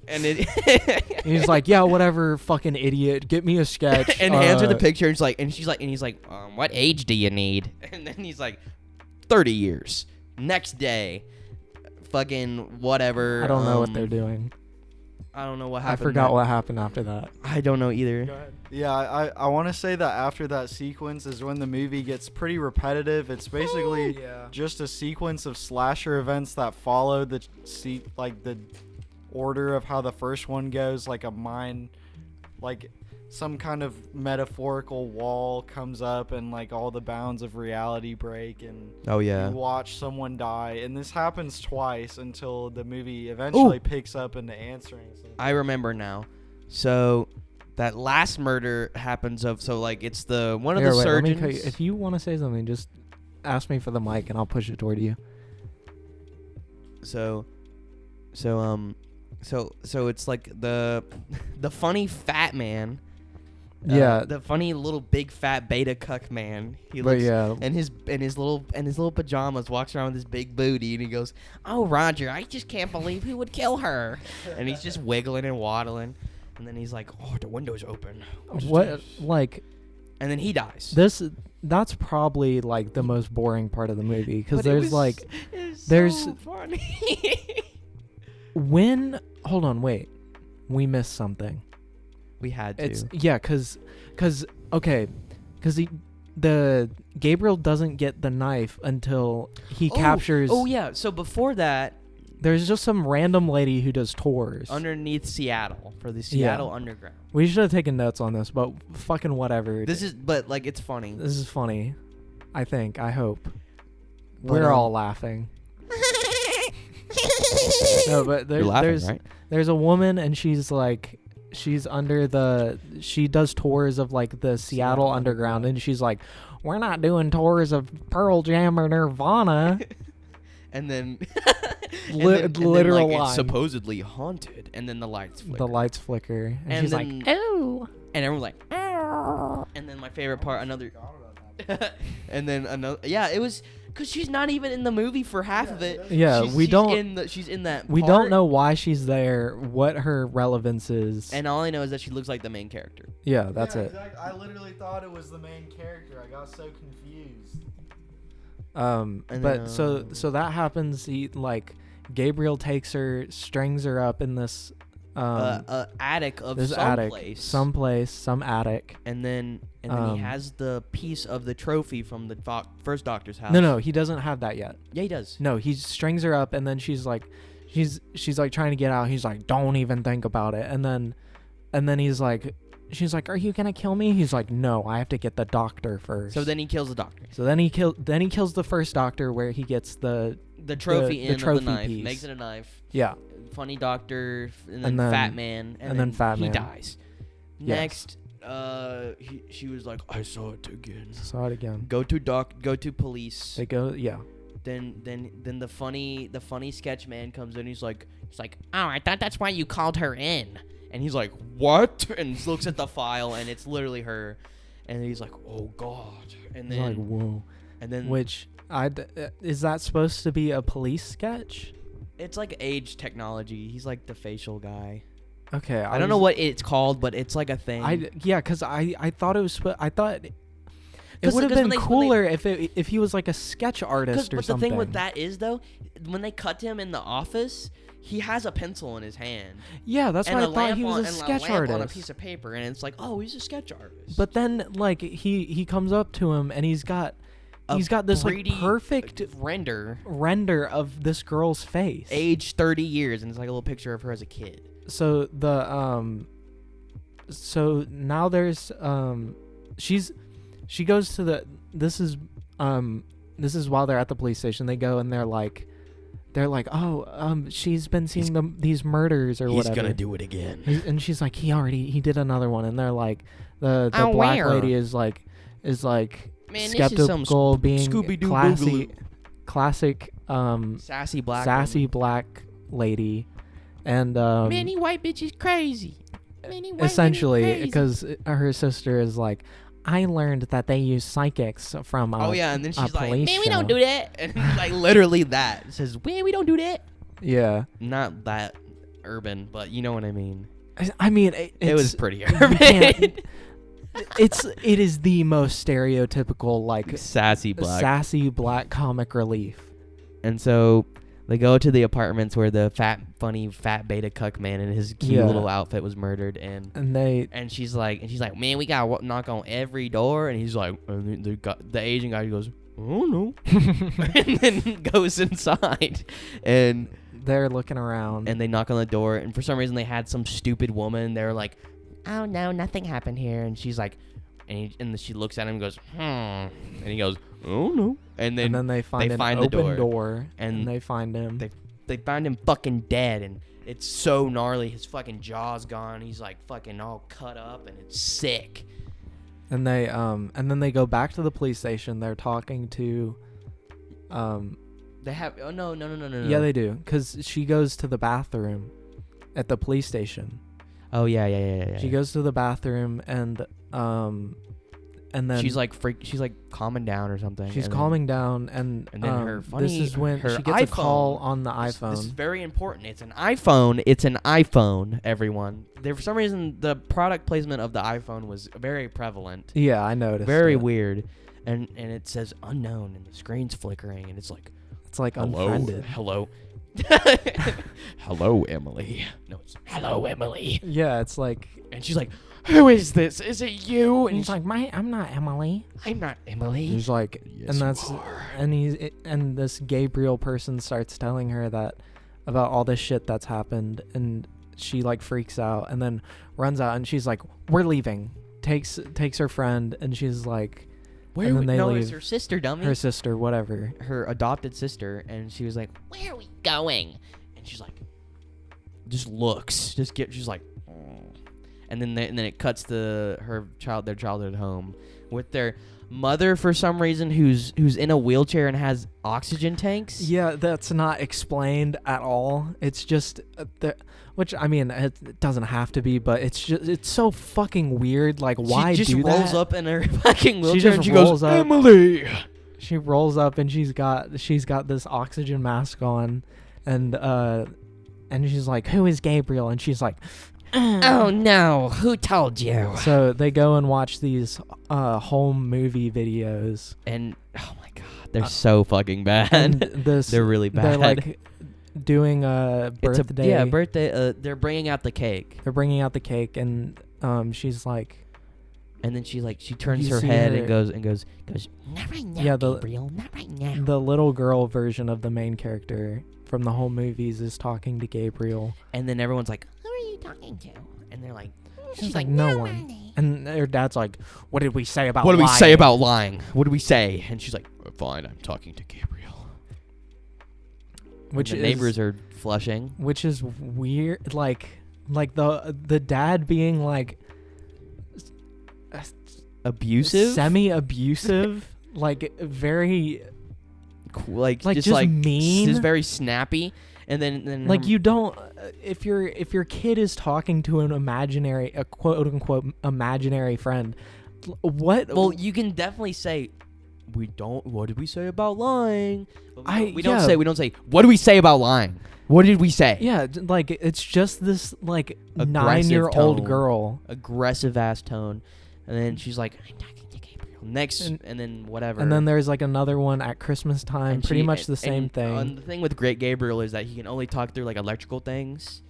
And he's like, yeah, whatever, fucking idiot, get me a sketch. And hands her the picture. And she's like, what age do you need? And then he's like, 30 years. Next day, fucking whatever. I don't know what they're doing. I don't know what happened. I forgot what happened after that. I don't know either. Go ahead. Yeah, I want to say that after that sequence is when the movie gets pretty repetitive. It's basically just a sequence of slasher events that follow the order of how the first one goes, like a mine, like some kind of metaphorical wall comes up and like all the bounds of reality break, and you watch someone die, and this happens twice until the movie eventually picks up into answering something. I remember now. So that last murder happens it's the one of the surgeons. Let me if you want to say something, just ask me for the mic and I'll push it toward you. So it's like the funny fat man. The funny little big fat beta cuck man. He looks in his little pajamas, walks around with his big booty, and he goes, "Oh, Roger, I just can't believe who would kill her." And he's just wiggling and waddling, and then he's like, "Oh, the window's open." What like? And then he dies. That's probably like the most boring part of the movie, because there's so funny. Hold on, wait. We missed something. We had to. Because the Gabriel doesn't get the knife until he captures. Oh yeah. So before that, there's just some random lady who does tours underneath Seattle for the Seattle Underground. We should have taken notes on this, but fucking whatever. It's funny. This is funny. I think. I hope. We're all laughing. No, but there's a woman, and she's like, she does tours of like the Seattle Underground, and she's like, we're not doing tours of Pearl Jam or Nirvana. And then literal line. It's supposedly haunted, and then the lights flicker, and she's then, like, oh, and everyone's like, oh. And then my favorite part, and then another, it was because she's not even in the movie for half of it. Yeah, she's in that. We don't know why she's there, what her relevance is, and all I know is that she looks like the main character. Yeah, that's it. Exactly. I literally thought it was the main character. I got so confused. So that happens. Gabriel takes her, strings her up in this attic of some attic, and then he has the piece of the trophy from the first doctor's house. No, he doesn't have that yet. Yeah, he does. No, he strings her up, and then she's like trying to get out. He's like, don't even think about it. And then he's like, she's like, are you gonna kill me? He's like, no, I have to get the doctor first. So then he kills the doctor. So then he kills the first doctor, where he gets the trophy the trophy of the knife, piece. makes it a knife. Yeah. Funny doctor, and then fat man, and then fat man. He dies. Next, she was like, I saw it again. Go to police. They go, yeah. Then the funny sketch man comes in. He's like, oh, I thought that's why you called her in. And he's like, what? And he looks at the file, and it's literally her. And he's like, oh god. And then like, whoa. And then is that supposed to be a police sketch? It's like age technology. He's like the facial guy. Okay, I don't know what it's called, but it's like a thing. Because I thought it was. I thought it would have been cooler if he was like a sketch artist or something. But the thing with that is though, when they cut to him in the office, he has a pencil in his hand. Yeah, that's why I thought he was a sketch artist. On a piece of paper, and it's like, oh, he's a sketch artist. But then, like, he comes up to him, and he's got this like perfect render of this girl's face, age 30 years, and it's like a little picture of her as a kid. So so now there's she goes to the this is while they're at the police station. They go and they're like, oh, she's been seeing these murders or whatever. He's gonna do it again. And she's like, he did another one. And they're like, the black lady is like man, skeptical, being classic sassy black lady. And many white bitches crazy. Essentially, because her sister is like, I learned that they use psychics from and then she's like, man, we don't do that. And like literally that. It says, man, we don't do that. Yeah. Not that urban, but you know what I mean. I mean, it was pretty urban. It is the most stereotypical, like, sassy black comic relief. And so they go to the apartments where the funny fat beta cuck man in his cute little outfit was murdered, and she's like, man, we gotta knock on every door, and he's like, and the Asian guy goes, oh no, and then goes inside, and they're looking around, and they knock on the door, and for some reason they had some stupid woman. They're like, oh no, nothing happened here, and she's like, and she looks at him and goes, and he goes, oh no. And then they find an open door, and they find him. They find him fucking dead, and it's so gnarly. His fucking jaw's gone. He's like fucking all cut up, and it's sick. And then they go back to the police station. They're talking to, They have no. Yeah, they do, because she goes to the bathroom at the police station. Oh yeah. She goes to the bathroom and then she's like calming down or something. She's calming down, and then her funny. This is when she gets iPhone, a call on the iPhone. This is very important. It's an iPhone. It's an iPhone. Everyone. For some reason, the product placement of the iPhone was very prevalent. Yeah, I noticed. Very weird, and it says unknown, and the screen's flickering, and it's like unfriended. Hello. Hello, Emily. No, it's hello, Emily. Yeah, it's like, and she's like, who is this? Is it you? And he's like, I'm not Emily. I'm not Emily. He's like, yes, and this Gabriel person starts telling her that about all this shit that's happened, and she like freaks out and then runs out, and she's like, we're leaving. Takes her friend, and she's like, where? And then they leave. It's her sister, dummy. Her sister, whatever. Her adopted sister, and she was like, where are we going? And she's like, just looks, she's like, and then it cuts to their childhood home with their mother for some reason who's in a wheelchair and has oxygen tanks. Yeah, that's not explained at all. It's just which, I mean, it doesn't have to be, but it's so fucking weird. Like, why do that? She just rolls up in her fucking wheelchair and she goes, up, Emily. She rolls up and she's got this oxygen mask on, and she's like, who is Gabriel? And she's like, oh no, who told you? So they go and watch these home movie videos, and oh my god, they're so fucking bad. And they're really bad. They're like doing a birthday. Birthday. They're bringing out the cake. And she's like, and then she turns her head and goes, not right now, Gabriel, not right now. The little girl version of the main character from the home movies is talking to Gabriel, and then everyone's like, talking to, and they're like, she's like, no one. And her dad's like, what did we say about lying? What did we say? And she's like, fine, I'm talking to Gabriel. Which the neighbors are flushing, which is weird. Like the dad being like, abusive, semi-abusive, like very like just mean, just very snappy. And then like you don't if your kid is talking to a quote unquote imaginary friend, what? Well, you can definitely say, what did we say about lying? We don't say what do we say about lying? What did we say? Yeah, like it's just this like 9-year-old girl, aggressive ass tone, and then she's like, I'm talking to Gabriel next, and then whatever. And then there's like another one at Christmas time, pretty much the same thing. The thing with Great Gabriel is that he can only talk through like electrical things,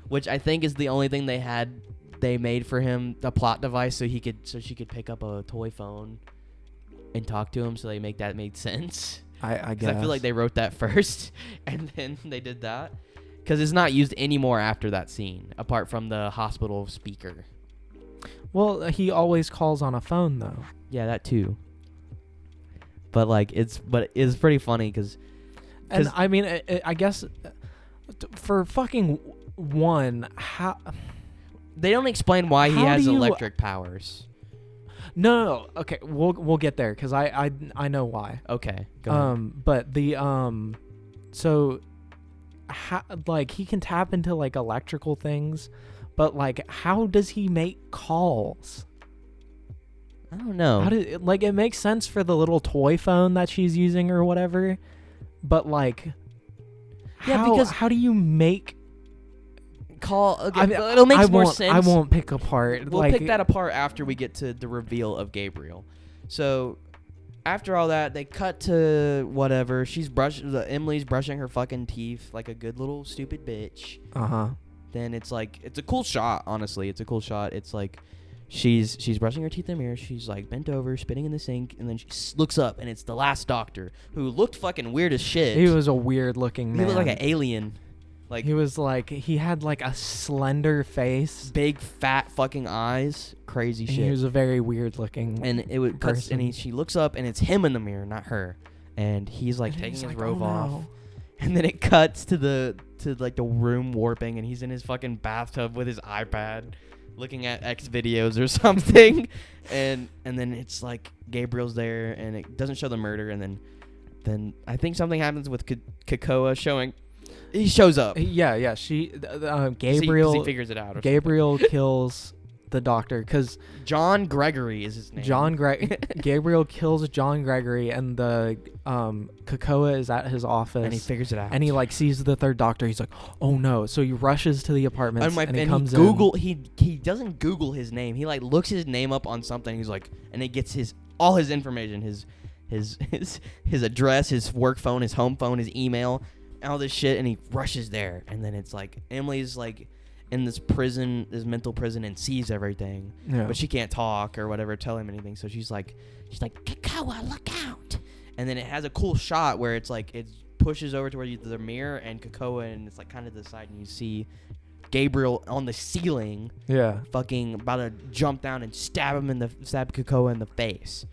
which I think is the only thing they made for him, the plot device, so she could pick up a toy phone and talk to him, so that made sense. I guess. I feel like they wrote that first, and then they did that. Because it's not used anymore after that scene, apart from the hospital speaker. Well, he always calls on a phone, though. Yeah, that too. But it's pretty funny because... And I mean, I guess for fucking one, how... They don't explain why he has electric powers. No. Okay, we'll get there because I know why. Okay. Go ahead. But the so like he can tap into like electrical things, but like how does he make calls? I don't know. It makes sense for the little toy phone that she's using or whatever, but like how do you make call? Okay, it'll make more sense. I won't pick apart. We'll pick that apart after we get to the reveal of Gabriel. So after all that, they cut to whatever. Emily's brushing her fucking teeth like a good little stupid bitch. Then it's a cool shot. Honestly, it's a cool shot. It's like she's brushing her teeth in the mirror. She's like bent over, spitting in the sink, and then she looks up, and it's the last doctor who looked fucking weird as shit. He was a weird looking man. He looked like an alien. Like he had like a slender face, big fat fucking eyes, crazy shit. He was a very weird looking and she looks up and it's him in the mirror, not her. And he's like taking his robe off. And then it cuts to the room warping, and he's in his fucking bathtub with his iPad looking at X videos or something. and then it's like Gabriel's there, and it doesn't show the murder, and then I think something happens with Kakoa showing. He shows up. Yeah. Gabriel. He figures it out. Gabriel kills the doctor because John Gregory is his name. Gabriel kills John Gregory, and the Kakoa is at his office, and he figures it out. And he like sees the third doctor. He's like, "Oh no!" So he rushes to the apartment, and he comes in. He doesn't Google his name. He like looks his name up on something. He's like, and it gets all his information, his address, his work phone, his home phone, his email. All this shit, and he rushes there, and then it's like Emily's like in this mental prison, and sees everything, but she can't talk or whatever, tell him anything. So she's like, Kakoa, look out! And then it has a cool shot where it's like it pushes over to where the mirror and Kakoa, and it's like kind of to the side, and you see Gabriel on the ceiling, fucking about to jump down and stab Kakoa in the face.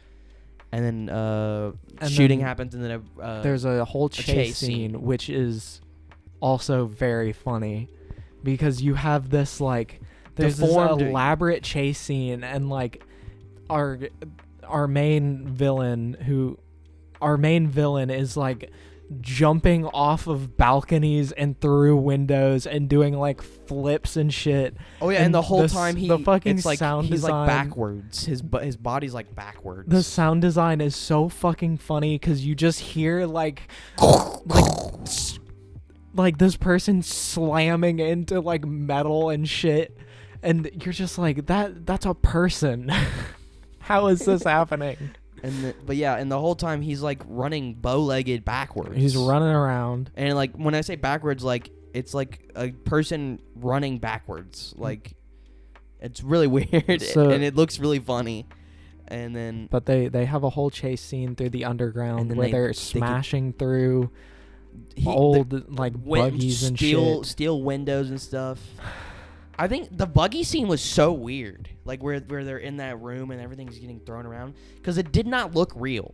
And then shooting happens, and then there's a whole chase scene, which is also very funny because you have this like there's this elaborate chase scene, and like our main villain is like jumping off of balconies and through windows and doing like flips and shit. Oh yeah, and the whole time the fucking sound he's design, like backwards. His body's like backwards. The sound design is so fucking funny because you just hear like this person slamming into like metal and shit, and you're just like that's a person. How is this happening? And the whole time he's like running bow-legged backwards. He's running around, and like when I say backwards, like it's like a person running backwards. Like it's really weird, and it looks really funny. And then, but they have a whole chase scene through the underground where they're smashing through old buggies and shit, steel windows and stuff. I think the buggy scene was so weird, like where they're in that room and everything's getting thrown around, because it did not look real.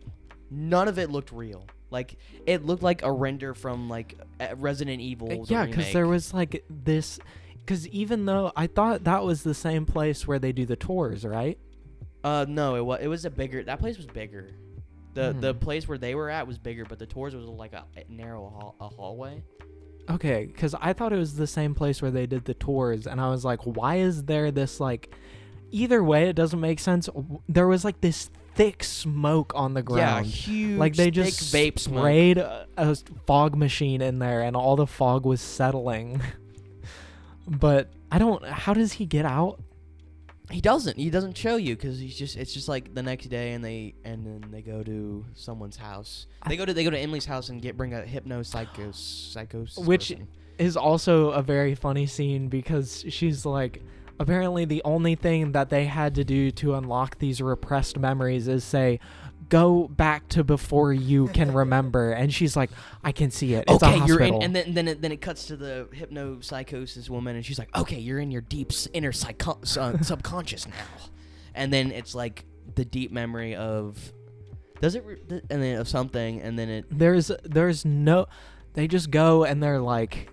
None of it looked real. Like it looked like a render from like Resident Evil. Yeah, because there was like this. Because even though I thought that was the same place where they do the tours, right? No, it was a bigger. That place was bigger. The place where they were at was bigger, but the tours was like a narrow hallway. Okay, because I thought it was the same place where they did the tours, and I was like, why is there this like? Either way, it doesn't make sense. There was like this thick smoke on the ground. Yeah, huge. Like they just vape sprayed a fog machine in there, and all the fog was settling. But I don't. How does he get out? He doesn't show you because it's just like the next day, and then they go to someone's house. They go to Emily's house and bring a psychos, which person. Is also a very funny scene because she's like, apparently the only thing that they had to do to unlock these repressed memories is say, go back to before you can remember. And she's like, I can see it. It's a hospital. You're in, and then it cuts to the hypnopsychosis woman, and she's like, okay, you're in your deep inner subconscious now. And then it's like the deep memory of, and then of something, and then it. There's no. They just go and they're like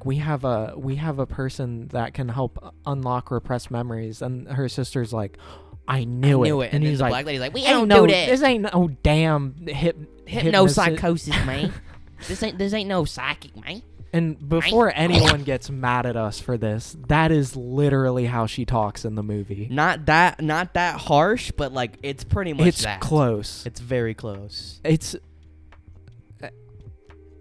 we have a person that can help unlock repressed memories, and her sister's like, I knew it. And he's the like, black lady's like, we don't do this. This ain't no damn hypnopsychosis, man. This ain't no psychic, man. And before anyone gets mad at us for this, that is literally how she talks in the movie. Not that harsh, but like it's pretty much it's that. Close. It's very close.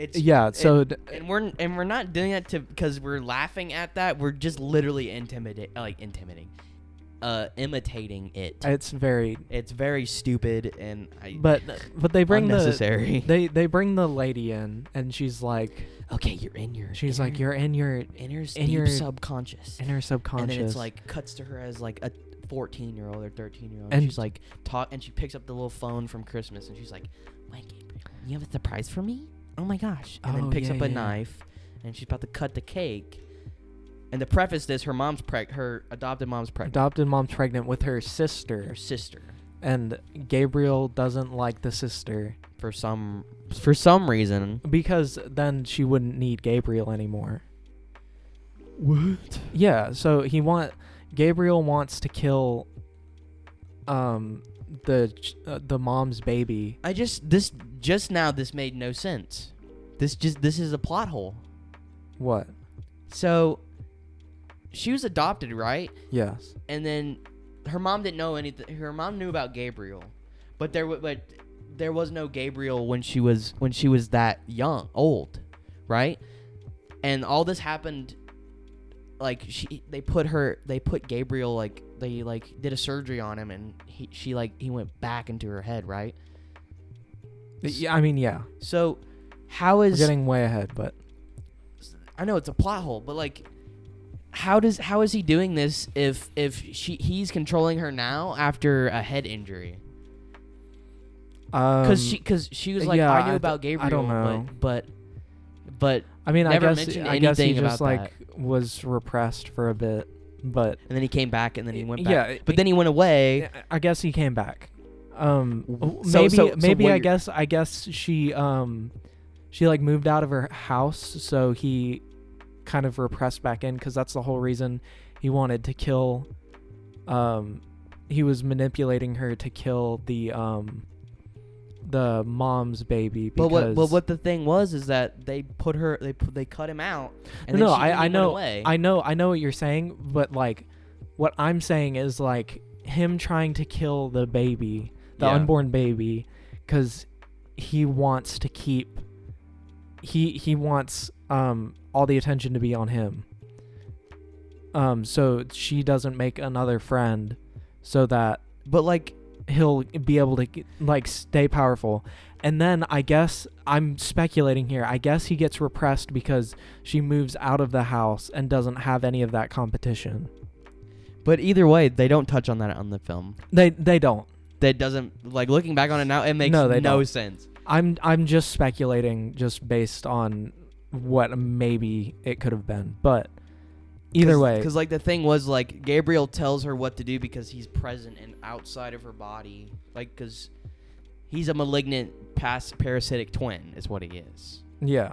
And we're not doing that because we're laughing at that. We're just literally imitating it. It's very stupid and but they bring unnecessary. They bring the lady in, and she's like, okay, you're in your inner subconscious. Inner subconscious. And then it's like cuts to her as like a 14-year-old or 13-year-old, and she's like and she picks up the little phone from Christmas, and she's like, wait, Gabriel, you have a surprise for me? Oh my gosh. And then picks up a knife, and she's about to cut the cake. And to preface this, her adopted mom's pregnant. Adopted mom's pregnant with her sister. And Gabriel doesn't like the sister for some reason, because then she wouldn't need Gabriel anymore. What? Yeah, so Gabriel wants to kill the mom's baby. This made no sense. This is a plot hole. What? So she was adopted, right? Yes. And then her mom didn't know anything. Her mom knew about Gabriel, but there was no Gabriel when she was that old, right? And all this happened. Like they put Gabriel, like they did a surgery on him, and he went back into her head, right? Yeah, I mean, yeah. So how is we're getting way ahead, but I know it's a plot hole, but like how is he doing this if he's controlling her now after a head injury? Because she was like, I knew about Gabriel. I don't know, but I mean, never I guess he just like that. Was repressed for a bit, but and then he came back, and then he went back. Yeah, but then he went away. I guess he came back. Maybe I guess she like moved out of her house, so he kind of repressed back in, because that's the whole reason he wanted to kill. He was manipulating her to kill the mom's baby. Because but what the thing was is that they cut him out. And no, then I know, away. I know what you're saying, but like, what I'm saying is like him trying to kill the baby, the unborn baby, because he wants to keep. He wants all the attention to be on him. So she doesn't make another friend, so that. But like. He'll be able to like stay powerful. And then I guess I'm speculating here. I guess he gets repressed because she moves out of the house and doesn't have any of that competition. But either way, they don't touch on that on the film. They don't. That doesn't, like, looking back on it now, it makes no sense. I'm just speculating just based on what maybe it could have been. But either way, because like the thing was, like, Gabriel tells her what to do because he's present and outside of her body, like, because he's a malignant parasitic twin is what he is. Yeah.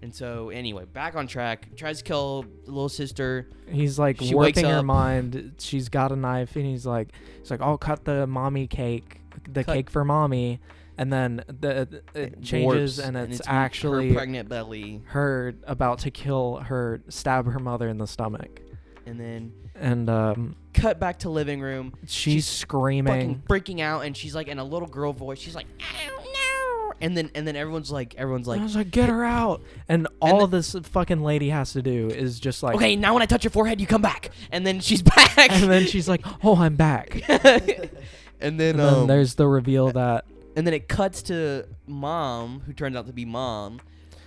And so, anyway, back on track. Tries to kill the little sister. He's like She warping wakes her up. mind. She's got a knife, and he's like, "I'll cut the mommy cake, cake for mommy." And then it changes, warps, and it's her actually pregnant belly. her about to stab her mother in the stomach. And then cut back to living room. She's screaming, fucking freaking out, and she's like in a little girl voice. She's like, "Oh no!" And then everyone's like, I was like, "Get her out!" And all this fucking lady has to do is just like, "Okay, now when I touch your forehead, you come back." And then she's back. And then she's like, "Oh, I'm back." And then there's the reveal that. And then it cuts to mom, who turns out to be mom,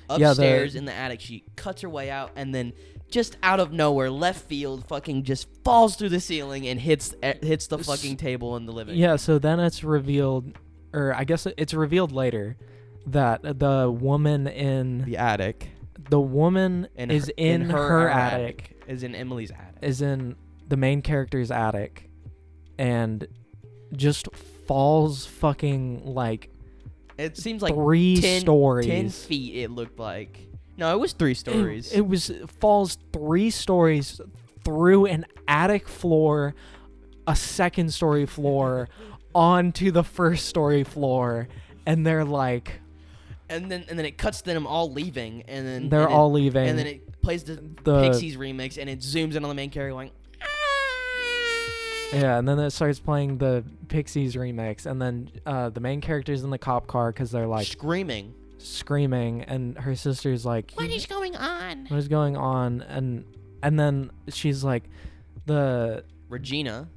upstairs in the attic. She cuts her way out, and then just out of nowhere, left field, fucking just falls through the ceiling and hits the fucking table in the living room. Yeah, so then it's revealed, or I guess it's revealed later, that the woman in the attic, is in her attic, is in Emily's attic, is in the main character's attic, and just falls fucking like it seems like 10 stories. 10 feet it looked like. No, it was 3 stories. It falls 3 stories through an attic floor, a second story floor, onto the first story floor, and they're like, and then it cuts to them all leaving, and then they're all leaving, and then it plays the Pixies remix, and it zooms in on the main character going. Yeah, and then it starts playing the Pixies remix, and then the main character's in the cop car because they're like screaming, and her sister's like, "What is going on? What is going on?" And then she's like, Regina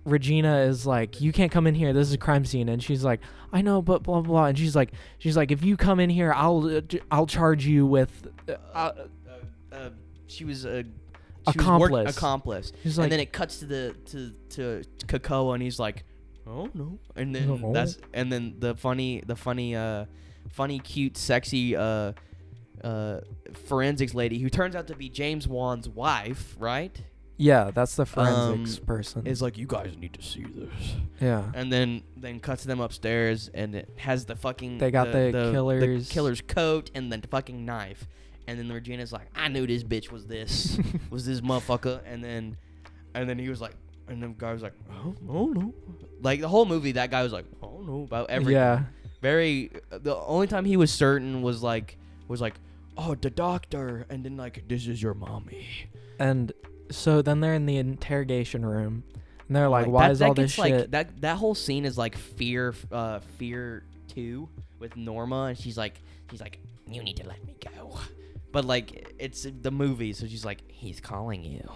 is like, "You can't come in here. This is a crime scene." And she's like, "I know, but blah blah." And she's like, "If you come in here, I'll charge you with." She was accomplice. He's like, and then it cuts to Kakao, and he's like, "Oh no!" And then the funny, cute, sexy forensics lady, who turns out to be James Wan's wife, right? Yeah, that's the forensics person. Is like, "You guys need to see this." Yeah. And then cuts to them upstairs, and it has the fucking they got the killer's coat and the fucking knife. And then Regina's like, "I knew this bitch was this motherfucker." And then he was like, and the guy was like, "Oh no." Like the whole movie, that guy was like, "Oh no," about everything. Yeah. The only time he was certain was like, "Oh, the doctor," and then like, "This is your mommy." And so then they're in the interrogation room, and they're like, "Why is all this shit?" That whole scene is like Fear 2 with Norma, and she's like, "You need to let me go." But like, it's the movie, so she's like, "He's calling you.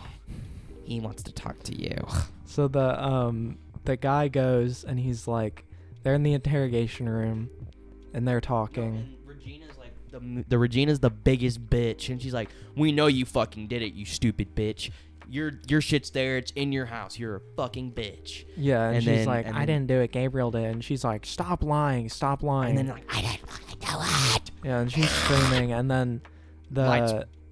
He wants to talk to you." So the guy goes, and he's like, they're in the interrogation room, and they're talking. And Regina's like, Regina's the biggest bitch, and she's like, "We know you fucking did it, you stupid bitch. Your shit's there. It's in your house. You're a fucking bitch." Yeah, and she's like, "I didn't do it. Gabriel did." And she's like, "Stop lying. Stop lying." And then like, "I didn't fucking do it." Yeah, and she's screaming, and then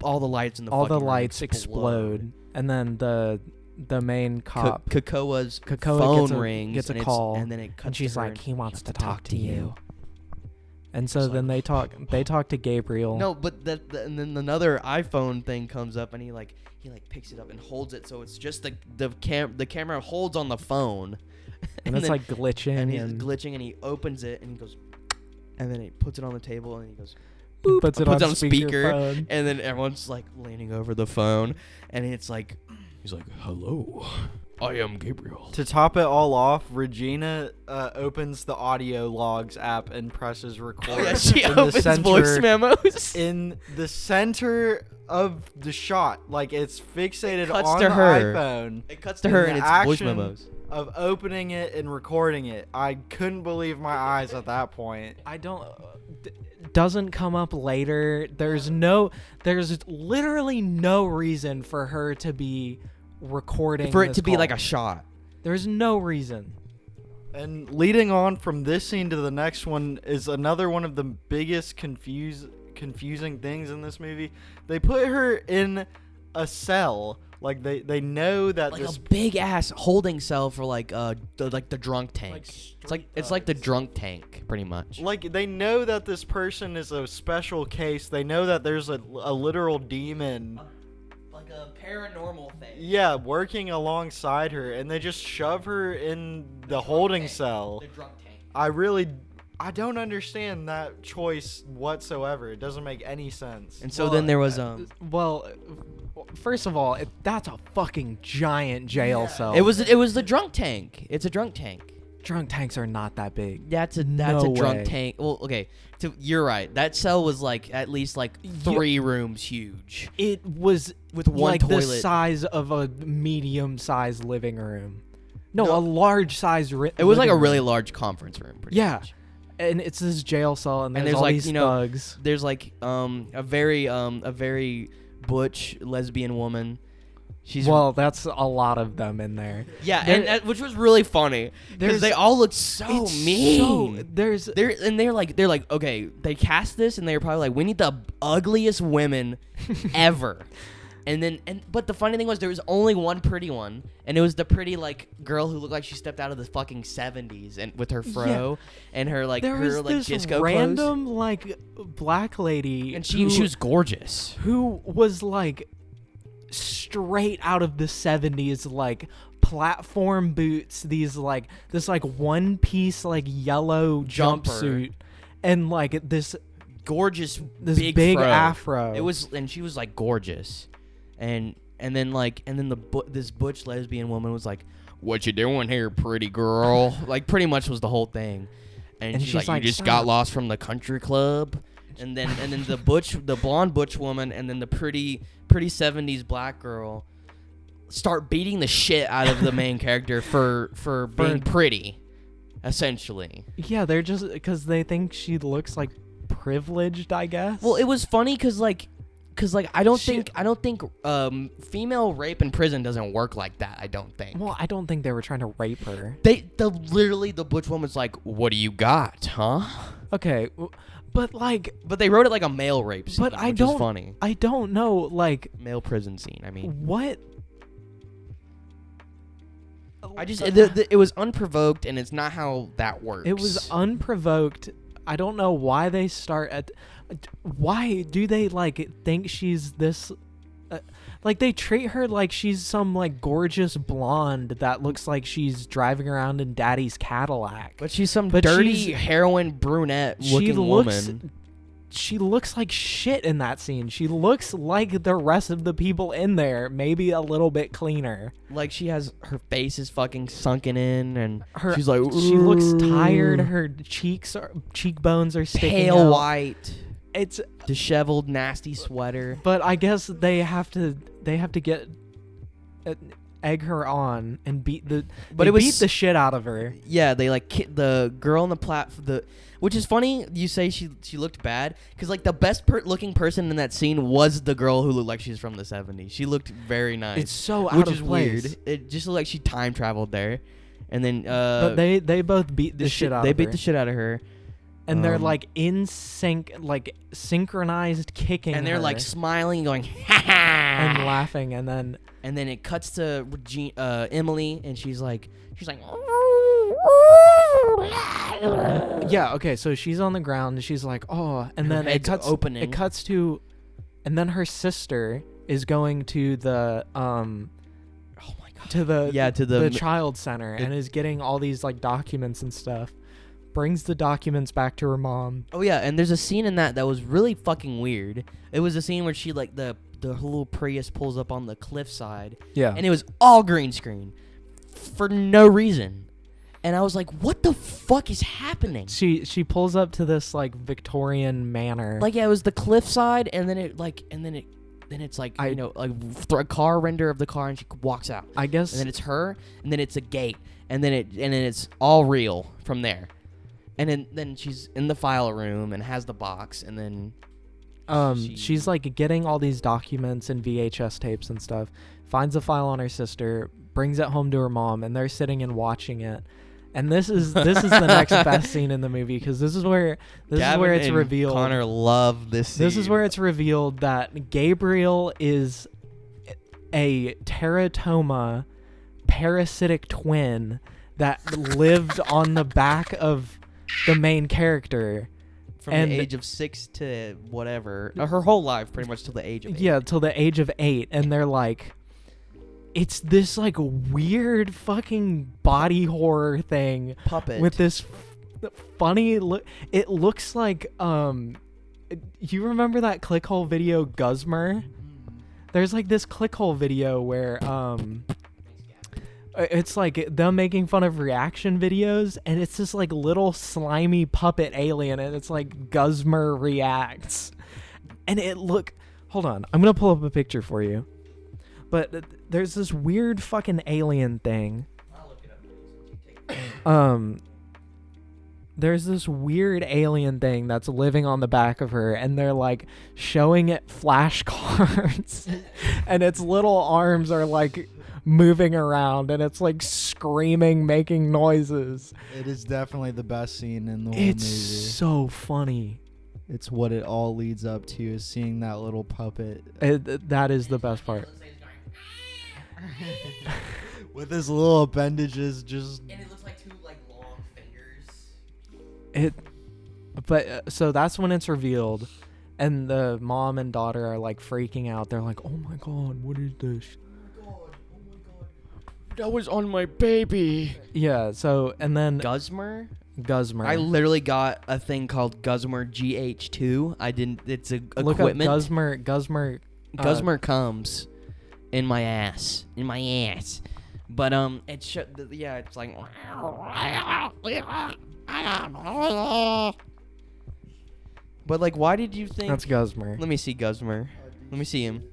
all the lights in the all fucking the lights explode, and then the main cop Kakao's phone gets a call, and then it cuts, and she's to her, like, "He wants to talk to you." And so then they talk to Gabriel. No, but and then another iPhone thing comes up, and he picks it up and holds it, so it's just the camera holds on the phone, and it's like glitching, and he's glitching, and he opens it, and he goes, and then he puts it on the table, and he goes, boop, puts it on speaker, and then everyone's like leaning over the phone, and it's like, he's like, "Hello, I am Gabriel." To top it all off, Regina opens the audio logs app and presses record. Oh yeah, she opens voice memos in the center of the shot, like it's fixated on the iPhone. It cuts to her, and it's voice memos of opening it and recording it. I couldn't believe my eyes at that point. Doesn't come up later. There's literally no reason for her to be recording, for it to be like a shot. There's no reason. And leading on from this scene to the next one is another one of the biggest confusing things in this movie. They put her in a cell Like they know that like this a big ass holding cell for like the drunk tank. It's like the drunk tank pretty much. Like they know that this person is a special case. They know that there's a literal demon, like a paranormal thing. Yeah, working alongside her, and they just shove her in the holding cell. The drunk tank. I don't understand that choice whatsoever. It doesn't make any sense. And so then there was first of all, that's a fucking giant jail cell. It was the drunk tank. It's a drunk tank. Drunk tanks are not that big. That's a drunk tank. Well, okay. So you're right. That cell was like at least like 3 rooms huge. It was with one like toilet. The size of a medium-sized living room. No, a large-sized it was like a really large conference room. Pretty much. And it's this jail cell, and there's all like these thugs. There's like a very butch lesbian woman. That's a lot of them in there. Yeah, and which was really funny because they all look so mean. They're like okay, they cast this and they're probably like, we need the ugliest women ever. But the funny thing was there was only one pretty one, and it was the pretty like girl who looked like she stepped out of the fucking 70s and with her fro and her like there her was like this disco random clothes. like black lady, And she was gorgeous. Who was like straight out of the 70s, like platform boots, this one piece like yellow jumpsuit, and like this gorgeous big fro. afro. It was, and she was like gorgeous. And then this butch lesbian woman was like, "What you doing here, pretty girl?" Like pretty much was the whole thing. And she's like, "You just got lost from the country club." And then the blonde butch woman, and then the pretty 70s black girl start beating the shit out of the main character for being pretty, essentially. Yeah, they're just because they think she looks like privileged, I guess. Well, it was funny because I don't think female rape in prison doesn't work like that. I don't think. Well, I don't think they were trying to rape her. Literally the butch woman's like, "What do you got, huh?" Okay, but they wrote it like a male rape scene, which is funny. I don't know, like male prison scene. I mean, what? It was unprovoked, and it's not how that works. It was unprovoked. I don't know why they start at. Why do they like think she's this? Like they treat her like she's some like gorgeous blonde that looks like she's driving around in Daddy's Cadillac. But she's some dirty heroin brunette looking woman. She looks like shit in that scene. She looks like the rest of the people in there, maybe a little bit cleaner. Like her face is fucking sunken in, and she's like, she looks tired. Her cheekbones are sticking pale out. white. It's disheveled, nasty sweater. But I guess they have to get egg her on and beat the shit out of her. Yeah, they like the girl on the which is funny. You say she looked bad because like the best looking person in that scene was the girl who looked like she's from the 70s. She looked very nice. It's so out of place. Weird. It just looked like she time traveled there, and then but they both beat the shit out of her. They beat the shit out of her. And they're like in sync, like synchronized kicking. And they're her. like smiling, going ha ha, and laughing, and then it cuts to Emily, and she's like, yeah, okay, so she's on the ground, and she's like, oh, and then it cuts to, and then her sister is going to the oh my god, to the child center, and is getting all these like documents and stuff. Brings the documents back to her mom. Oh yeah, and there's a scene in that was really fucking weird. It was a scene where she like the little Prius pulls up on the cliffside. Yeah. And it was all green screen for no reason. And I was like, what the fuck is happening? She pulls up to this like Victorian manor. Like yeah, it was the cliffside, and then it's like a car render of the car, and she walks out. I guess. And then it's her, and then it's a gate, and then it's all real from there. And then she's in the file room and has the box, and then she's like getting all these documents and VHS tapes and stuff, finds a file on her sister, brings it home to her mom, and they're sitting and watching it. And this is the next best scene in the movie, because this is where it's revealed. Connor loved this scene. This is where it's revealed that Gabriel is a teratoma parasitic twin that lived on the back of the main character. From the age of 6 to whatever. Her whole life, pretty much, till the age of 8. Yeah, till the age of 8. And they're like... It's this, like, weird fucking body horror thing. Puppet. With this funny... It looks like... You remember that clickhole video, Guzmer? There's, like, this clickhole video where... It's like them making fun of reaction videos, and it's this like little slimy puppet alien, and it's like Guzmer reacts. And hold on, I'm gonna pull up a picture for you. But there's this weird fucking alien thing. I'll look it up. There's this weird alien thing that's living on the back of her, and they're like showing it flashcards, and its little arms are like moving around, and it's like screaming, making noises. It is definitely the best scene in the whole It's movie. so funny. It's what it all leads up to, is seeing that little puppet. That is the best part. With his little appendages just... And it looks like 2 like long fingers. So that's when it's revealed, and the mom and daughter are like freaking out. They're like, oh my god, what is this? That was on my baby. Yeah, so, and then... Guzmer? I literally got a thing called Guzmer GH2. It's a look equipment. Up Guzmer. Guzmer comes in my ass. But, it's like... But, like, why did you think... That's Guzmer. Let me see Guzmer. Let me see him.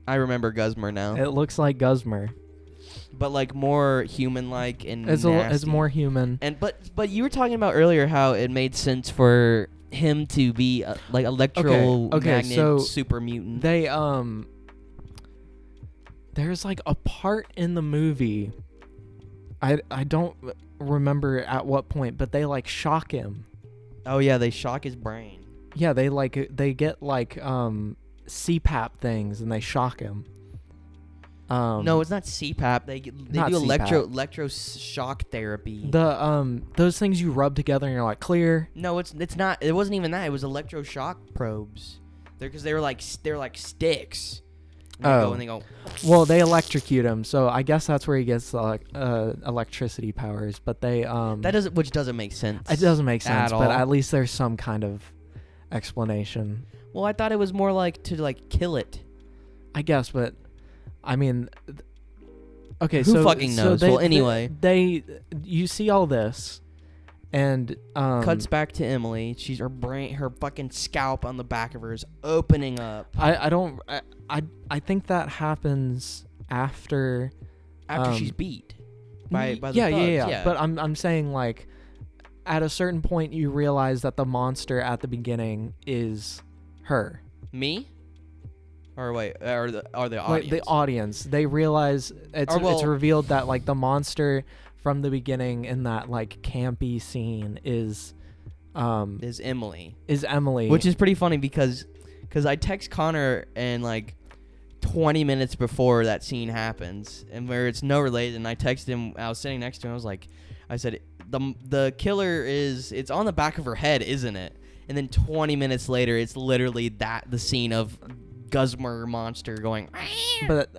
I remember Guzmer now. It looks like Guzmer. But like more human-like and it's more human. And but you were talking about earlier how it made sense for him to be like electromagnet so super mutant. They there's like a part in the movie. I don't remember at what point, but they like shock him. Oh yeah, they shock his brain. Yeah, they get like CPAP things and they shock him. No, it's not CPAP. They do electro shock therapy. Those things you rub together and you're like clear. No, it's not. It wasn't even that. It was electroshock probes. They're like sticks. And they go. Well, they electrocute him, so I guess that's where he gets electricity powers. But which doesn't make sense. It doesn't make sense, at but all. at least there's some kind of explanation. Well, I thought it was more like to like kill it. I guess, but. I mean, okay. Who fucking knows? Well, anyway, you see all this, and cuts back to Emily. Her fucking scalp on the back of her is opening up. I think that happens after she's beat by the thugs. Yeah. But I'm saying like, at a certain point you realize that the monster at the beginning is her. Me? Or wait, or the audience? Like the audience. They realize it's revealed that like the monster from the beginning in that like campy scene is Emily. Which is pretty funny because I text Connor and like 20 minutes before that scene happens, and where it's no related, and I texted him. I was sitting next to him. I said the killer it's on the back of her head, isn't it? And then 20 minutes later, it's literally the scene of Guzmer monster going. But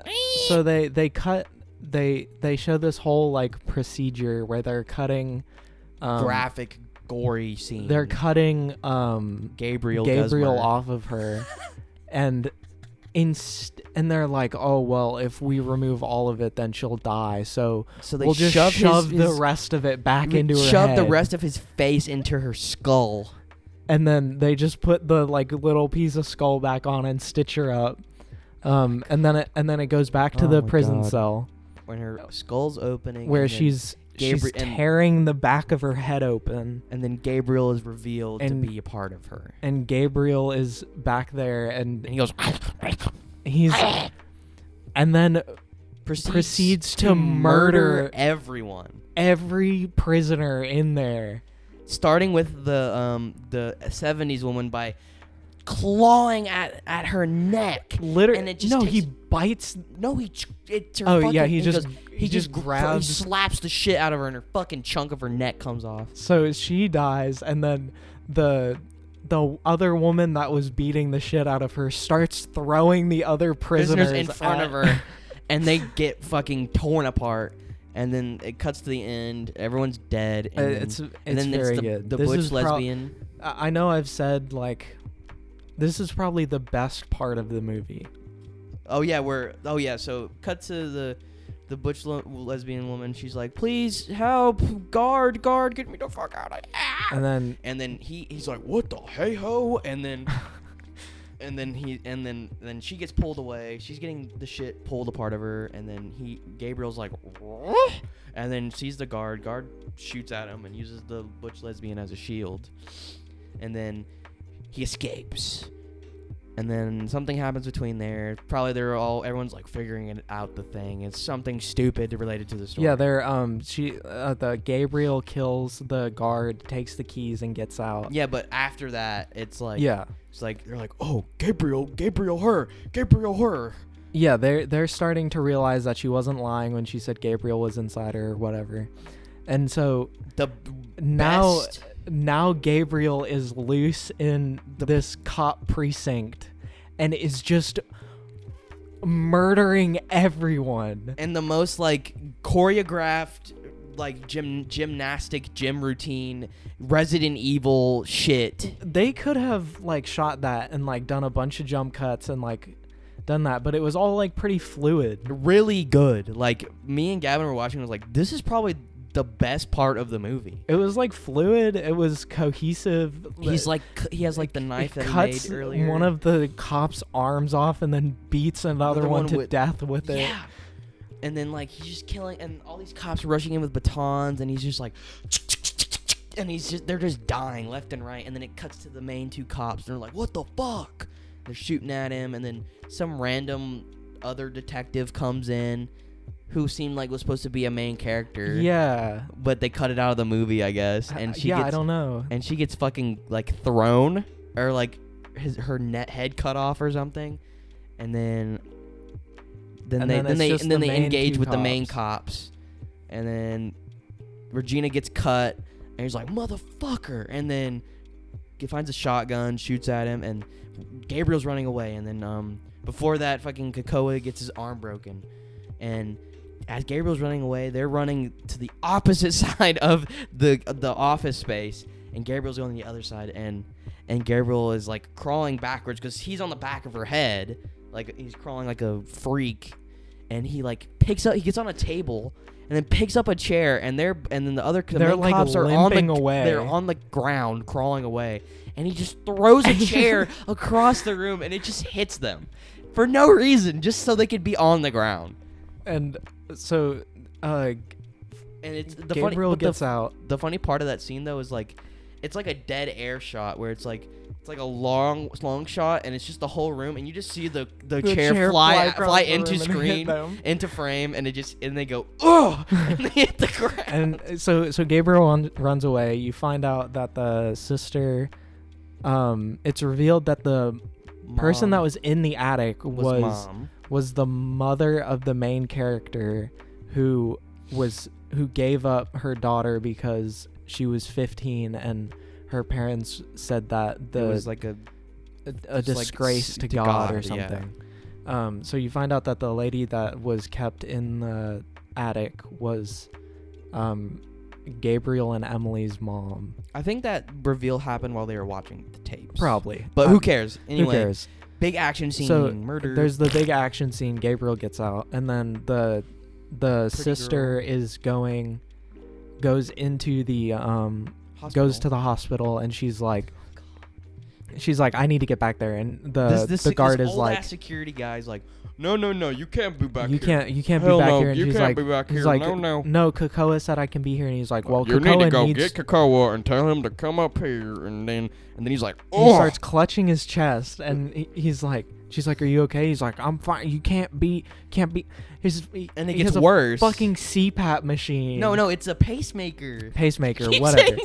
so they show this whole like procedure where they're cutting graphic gory scene. They're cutting Gabriel off of her and they're like, oh well, if we remove all of it then she'll die, so they we'll just shove the rest of it back into her head. Shove the rest of his face into her skull. And then they just put the like little piece of skull back on and stitch her up, and then it goes back to the prison cell when her skull's opening, where she's tearing the back of her head open, and then Gabriel is revealed to be a part of her. And Gabriel is back there, and he goes, and then proceeds to murder everyone, every prisoner in there. Starting with the 70s woman by clawing at her neck. Literally, and it just he bites. No, he just grabs, he slaps the shit out of her, and her fucking chunk of her neck comes off. So she dies, and then the other woman that was beating the shit out of her starts throwing the other prisoners in front of her, and they get fucking torn apart. And then it cuts to the end. Everyone's dead. And it's then very it's good. The butch lesbian. I know I've said, like, this is probably the best part of the movie. So cut to the butch lesbian woman. She's like, please help, guard, get me the fuck out of here. And then he's like, what the hey ho? And then then she gets pulled away. She's getting the shit pulled apart of her, and then Gabriel's like, what? And then sees the guard. Guard shoots at him and uses the butch lesbian as a shield, and then he escapes. And then something happens between there. Probably everyone's like figuring it out. The thing, it's something stupid related to the story. Yeah, the Gabriel kills the guard, takes the keys, and gets out. Yeah, but after that, it's like it's like they're like, oh, Gabriel, her. Yeah, they're starting to realize that she wasn't lying when she said Gabriel was inside her or whatever, and so now Gabriel is loose in this cop precinct and is just murdering everyone. And the most like choreographed like gymnastic gym routine Resident Evil shit. They could have like shot that and like done a bunch of jump cuts and like done that, but it was all like pretty fluid. Really good. Like me and Gavin were watching, I was like, this is probably the best part of the movie. It was like fluid. It was cohesive. He has like the knife that he made earlier. One of the cops' arms off and then beats another one to death with it. Yeah. And then like he's just killing, and all these cops rushing in with batons, and he's just like, and they're just dying left and right. And then it cuts to the main two cops, and they're like, what the fuck? They're shooting at him, and then some random other detective comes in who seemed like was supposed to be a main character. Yeah. But they cut it out of the movie, I guess. And I don't know. And she gets fucking like thrown, or like her head cut off or something. And then they engage with the main cops. And then Regina gets cut, and he's like, motherfucker. And then he finds a shotgun, shoots at him, and Gabriel's running away. And then before that, fucking Kakoa gets his arm broken. And as Gabriel's running away, they're running to the opposite side of the office space, and Gabriel's going to the other side, and Gabriel is like crawling backwards because he's on the back of her head, like he's crawling like a freak, and he like he gets on a table and then picks up a chair, and then the other like cops are they're on the ground crawling away, and he just throws a chair across the room, and it just hits them for no reason, just so they could be on the ground. And so, and it's the Gabriel gets out. The funny part of that scene though is like, it's like a dead air shot where it's like a long shot, and it's just the whole room, and you just see the chair fly into screen, into frame, and they go oh, and they hit the ground. And so Gabriel runs away. You find out that the sister, it's revealed that the person that was in the attic was the mother of the main character who gave up her daughter because she was 15, and her parents said that it was like a disgrace to God or something. Yeah. So you find out that the lady that was kept in the attic was Gabriel and Emily's mom. I think that reveal happened while they were watching the tapes. Probably. But who cares? Anyway, who cares? Big action scene, so murder. There's the big action scene. Gabriel gets out, and then the sister goes into the goes to the hospital, and she's like, I need to get back there, and the guard is like, security guy's like, no, you can't be back here. You can't Hell be back no, here. And you can't be back here. Like, no. Kakoa said I can be here, and he's like, well, you Kakoa need to go get Kakoa and tell him to come up here, and then he's like, oh. He starts clutching his chest, and he's like, she's like, are you okay? He's like, I'm fine. You can't be. And it gets has worse. A fucking CPAP machine. No, it's a pacemaker. Whatever.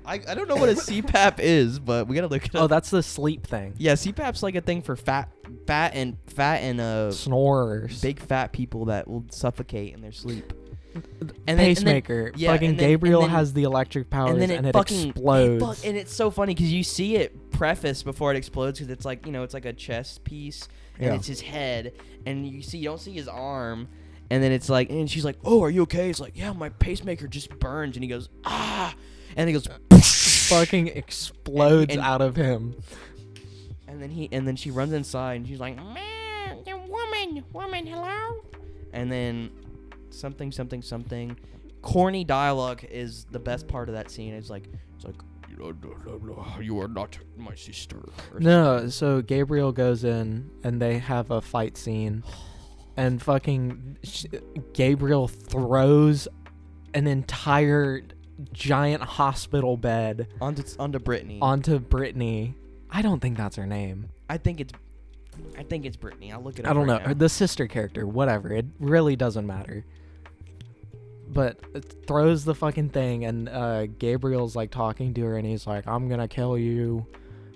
I I don't know what a CPAP is, but we gotta look it up. Oh, that's the sleep thing. Yeah, CPAP's like a thing for fat and snorers, big fat people that will suffocate in their sleep. And pacemaker. Fucking Gabriel has the electric powers, and it explodes. And it's so funny because you see it preface before it explodes, because it's like, it's like a chest piece, and it's his head, and you don't see his arm, and then it's like, and she's like, "Oh, are you okay?" It's like, "Yeah, my pacemaker just burned," and he goes, "Ah," and he goes, fucking explodes out of him. And then she runs inside, and she's like, "Man, woman, hello," and then. Something. Corny dialogue is the best part of that scene. It's like, "You are not my sister." No, so Gabriel goes in and they have a fight scene, and fucking Gabriel throws an entire giant hospital bed onto Brittany. I don't think that's her name. I think it's Brittany. I'll look it up. I don't know. Now. The sister character, whatever. It really doesn't matter. But it throws the fucking thing, and Gabriel's like talking to her, and he's like, "I'm gonna kill you,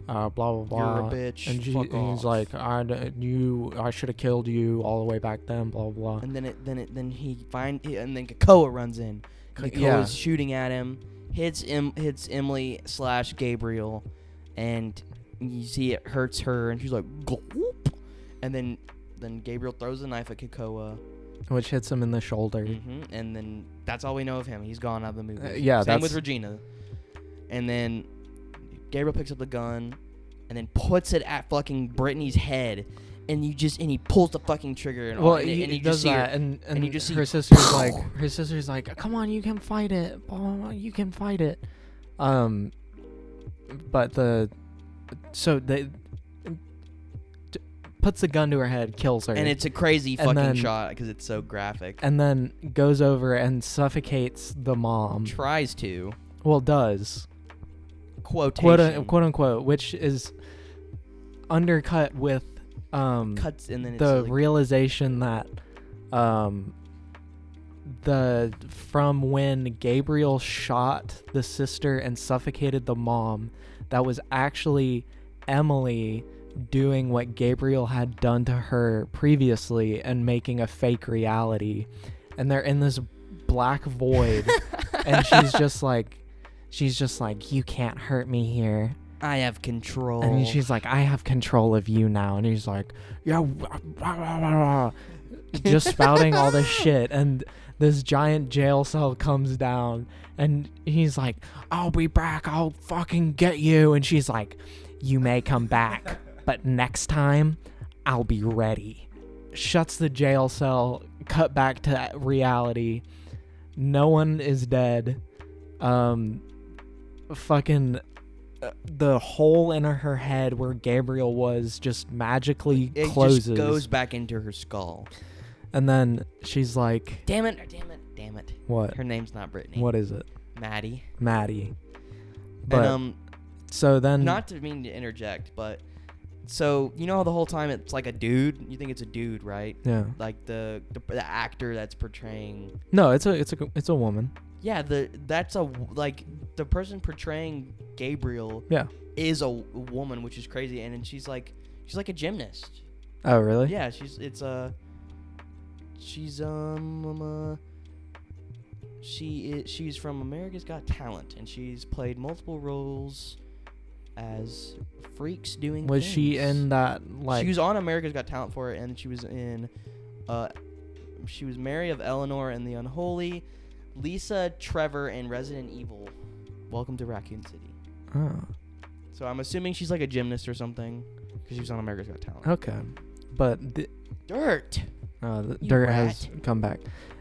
blah blah blah." You're a bitch. And he's like, "I should have killed you all the way back then." Blah blah blah. And then Kakoa runs in. Kakoa's shooting at him, hits Emily / Gabriel, and you see it hurts her, and she's like, "Gulp," and then Gabriel throws a knife at Kakoa. Which hits him in the shoulder. Mm-hmm. And then that's all we know of him. He's gone out of the movie. Same with Regina. And then Gabriel picks up the gun and then puts it at fucking Brittany's head. And he pulls the fucking trigger. And he does that. And you just see her sister's like, "Come on, you can fight it. You can fight it." But they puts the gun to her head, kills her. And it's a crazy fucking shot because it's so graphic. And then goes over and suffocates the mom. Tries to. Well, does. Quotation. Quote unquote, which is undercut with cuts, and then the realization that from when Gabriel shot the sister and suffocated the mom, that was actually Emily doing what Gabriel had done to her previously and making a fake reality. And they're in this black void and she's just like, "You can't hurt me here. I have control." And she's like, "I have control of you now." And he's like, "Yeah," just spouting all this shit. And this giant jail cell comes down and he's like, "I'll be back. I'll fucking get you." And she's like, "You may come back, but next time, I'll be ready." Shuts the jail cell, cut back to reality. No one is dead. Fucking the hole in her head where Gabriel was just magically closes. It just goes back into her skull. And then she's like... Damn it. What? Her name's not Brittany. What is it? Maddie. But, and, so then... Not to mean to interject, but... So, you know how the whole time it's like a dude? You think it's a dude, right? Yeah. Like the actor that's portraying... No, it's a woman. Yeah, the person portraying Gabriel is a woman, which is crazy, and she's like a gymnast. Oh, really? Yeah, she's from America's Got Talent, and she's played multiple roles as freaks doing Was things. she in that, like... She was on America's Got Talent for it, and she was Mary of Eleanor and the Unholy, Lisa Trevor in Resident Evil, Welcome to Raccoon City. Oh. So I'm assuming she's like a gymnast or something, because she was on America's Got Talent. Okay. But... Dirt! The dirt has come back.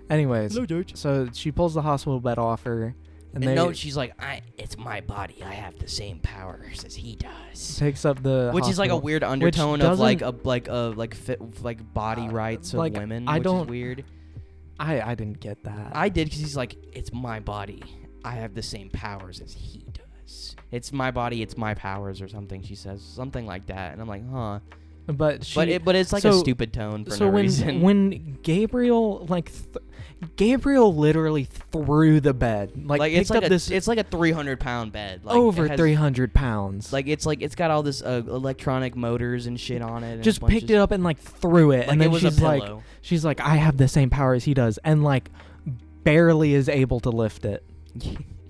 Anyways, Hello, Dirt. So she pulls the hospital bed off her, and she's like, it's my body. I have the same powers as he does. Takes up the which hospital, is like a weird undertone of like body rights of women, which is weird. I didn't get that. I did, because he's like, it's my body. I have the same powers as he does. It's my body. It's my powers, or something. She says something like that, and I'm like, huh. But it's like a stupid tone for no reason. When Gabriel Gabriel literally threw the bed. It's like a 300-pound bed. Over 300 pounds. It's got all this electronic motors and shit on it. Just picked it up and threw it, and then she's like, I have the same power as he does, and barely is able to lift it,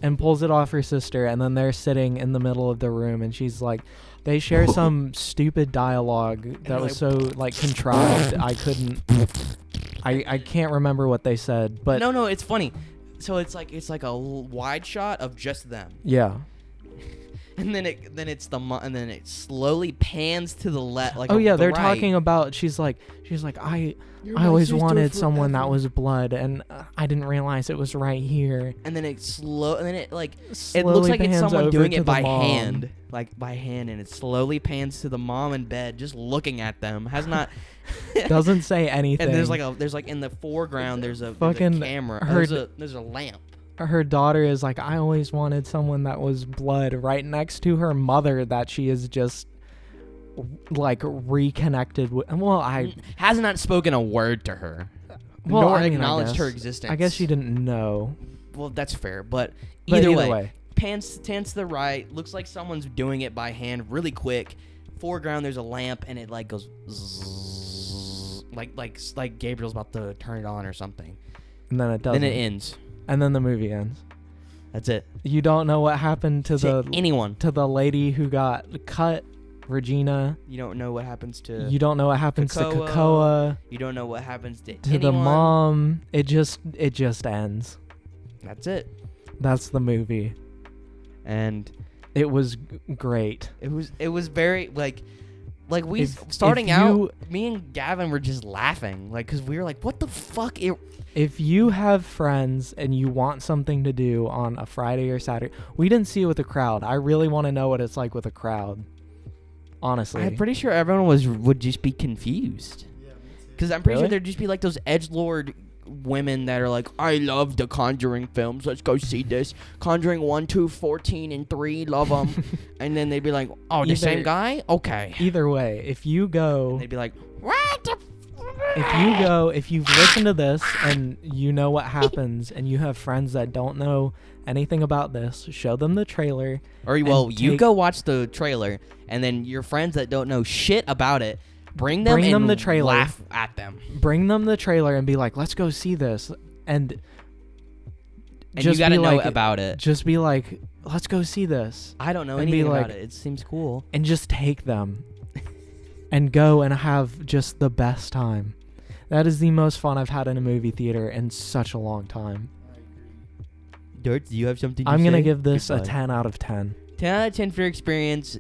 and pulls it off her sister, and then they're sitting in the middle of the room, and she's like. They share some stupid dialogue that was so contrived. I can't remember what they said, but no, it's funny. So it's like a wide shot of just them. Yeah. And then it slowly pans to the left. They're talking about. She's like, I always wanted someone that was blood, and I didn't realize it was right here. And then it looks like it's someone doing it by hand, and it slowly pans to the mom in bed, just looking at them. Has not doesn't say anything. And there's in the foreground there's a camera. There's a lamp. Her daughter is like, I always wanted someone that was blood, right next to her mother that she is just reconnected with. Has not spoken a word to her. Nor acknowledged her existence. I guess she didn't know. Well, that's fair, but either way. Pans to the right. Looks like someone's doing it by hand, really quick. Foreground, there's a lamp, and it goes zzz, like Gabriel's about to turn it on or something. And then it doesn't. Then it ends. And then the movie ends. That's it. You don't know what happened to anyone. To the lady who got cut, Regina. You don't know what happens to. You don't know what happens to Kakoa. You don't know what happens to anyone. The mom. It just ends. That's it. That's the movie. And it was great. It was very starting out. Me and Gavin were just laughing because we were like, "What the fuck?" If you have friends and you want something to do on a Friday or Saturday, we didn't see it with a crowd. I really want to know what it's like with a crowd. Honestly, I'm pretty sure everyone would just be confused. Yeah, me too. Because I'm pretty sure there'd just be those edgelord women that are like, I love the Conjuring films. Let's go see this. Conjuring 1, 2, 14, and 3. Love them. And then they'd be like, oh, the same guy? Okay. Either way, if you go, and they'd be like, what the if you've listened to this and you know what happens and you have friends that don't know anything about this, show them the trailer. Or you go watch the trailer, and then your friends that don't know shit about it, bring them the trailer, laugh at them. Bring them the trailer and be like, let's go see this. And you gotta know about it. Just be like, let's go see this. I don't know anything about it. It seems cool. And just take them. And go and have just the best time. That is the most fun I've had in a movie theater in such a long time. Dirt, do you have something to I'm say? going to give this a 10 out of 10. 10 out of 10 for your experience.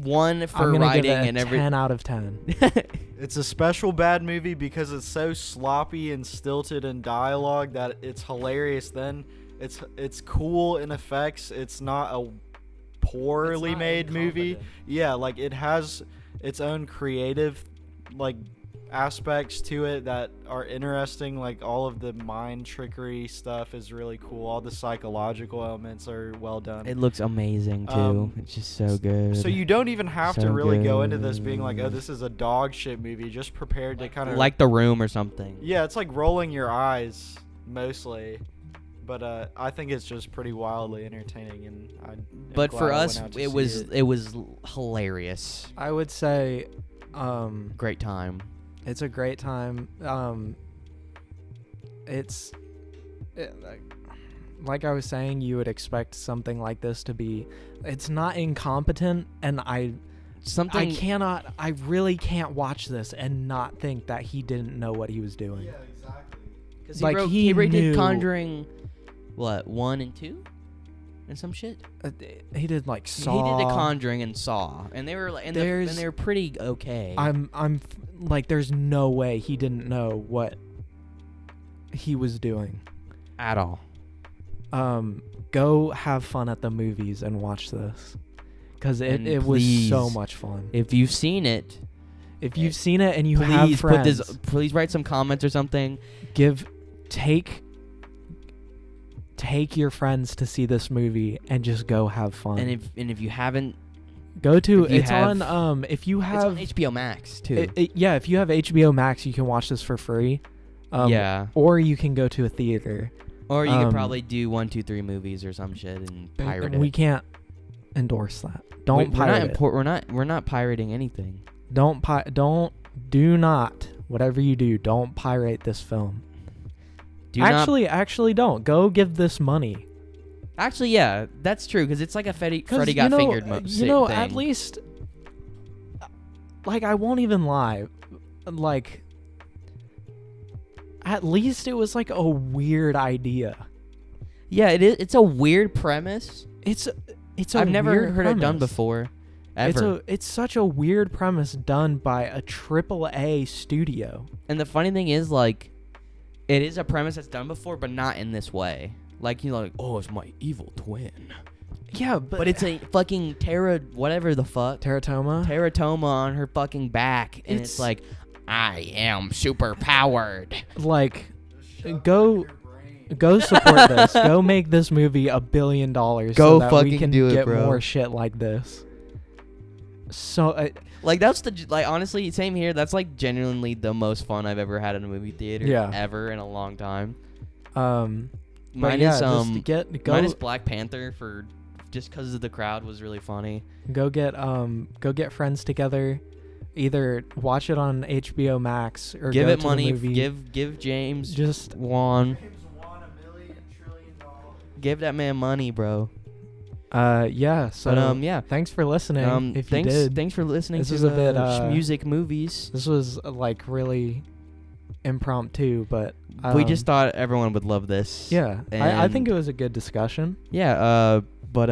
1 for writing and everything. 10 out of 10. It's a special bad movie because it's so sloppy and stilted in dialogue that it's hilarious then. It's cool in effects. It's not a poorly made movie. Yeah, it has its own creative aspects to it that are interesting. All of the mind trickery stuff is really cool. All the psychological elements are well done. It looks amazing too. It's just so good. So you don't even have to really go into this being like, oh, this is a dog shit movie. Just prepared to kind of like The Room or something. Yeah, it's like rolling your eyes mostly. But I think it's just pretty wildly entertaining, and but for us, it was hilarious. I would say, great time. It's a great time. Like I was saying, you would expect something like this to be. It's not incompetent, and I really can't watch this and not think that he didn't know what he was doing. Yeah, exactly. Because he did Conjuring. What, 1 and 2? And some shit? He did Saw. He did The Conjuring and Saw. And they were and they were pretty okay. I'm there's no way he didn't know what he was doing. At all. Go have fun at the movies and watch this. Because it was so much fun. If you've seen it. If you've seen it and you have friends. Please write some comments or something. Take your friends to see this movie and just go have fun. And if you haven't Go to it's on if you have it's on HBO Max too. Yeah, if you have HBO Max, you can watch this for free. Yeah. Or you can go to a theater. Or you could probably do 1, 2, 3 movies or some shit and pirate it. We can't endorse that. Don't pirate it. We're not pirating anything. Do not, whatever you do, don't pirate this film. Actually don't. Go give this money. Actually, yeah, that's true, because it's like a Freddy got fingered thing. At least, like, I won't even lie. Like, at least it was like a weird idea. Yeah, it is. It's a weird premise. I've never heard it done before. Ever. It's such a weird premise done by a AAA studio. And the funny thing is, like, it is a premise that's done before, but not in this way. Like, like, oh, it's my evil twin. Yeah, but it's a fucking whatever the fuck. Teratoma on her fucking back. And it's like, I am super powered. Like, go support this. Go make this movie $1 billion so that we can get more shit like this. So, like, honestly, same here. That's like genuinely the most fun I've ever had in a movie theater. Ever in a long time. Minus Black Panther just because of the crowd was really funny. Go get friends together. Either watch it on HBO Max or give go it to money. The movie. Give James just Wan. $1 trillion. Give that man money, bro. Yeah. So yeah. Thanks for listening. Thanks for listening this to was a bit music movies. This was like really impromptu, but we just thought everyone would love this. Yeah. I think it was a good discussion. Yeah. But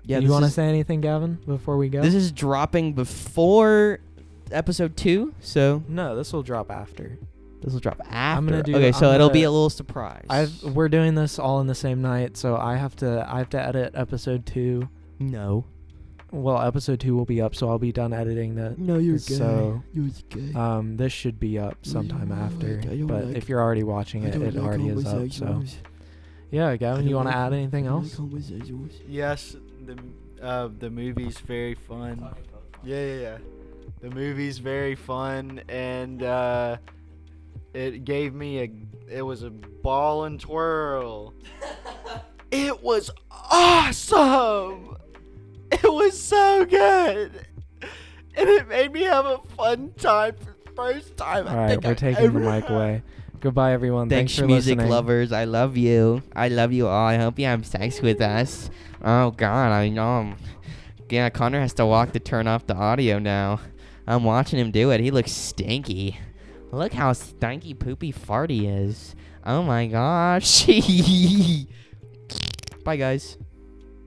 yeah. You want to say anything, Gavin, before we go? This is dropping before episode 2, so no, this will drop after. This will drop after. It'll be a little surprise. We're doing this all in the same night, so I have to edit episode 2. No. Well, episode 2 will be up, so I'll be done editing that. No, you're gay. So, you're gay. This should be up sometime after. But if you're already watching it, it already is up. So, yeah, Gavin, you want to add anything else? Yes, the movie's very fun. Yeah. The movie's very fun, and it gave me it was a ball and twirl. It was awesome. It was so good, and it made me have a fun time for the first time. All right, we're taking the mic away. Goodbye, everyone. Thanks for music listening. Lovers. I love you. I love you all. I hope you have sex with us. Oh God, I know. Yeah, Connor has to walk to turn off the audio now. I'm watching him do it. He looks stinky. Look how stinky, poopy, farty is. Oh my gosh. Bye, guys.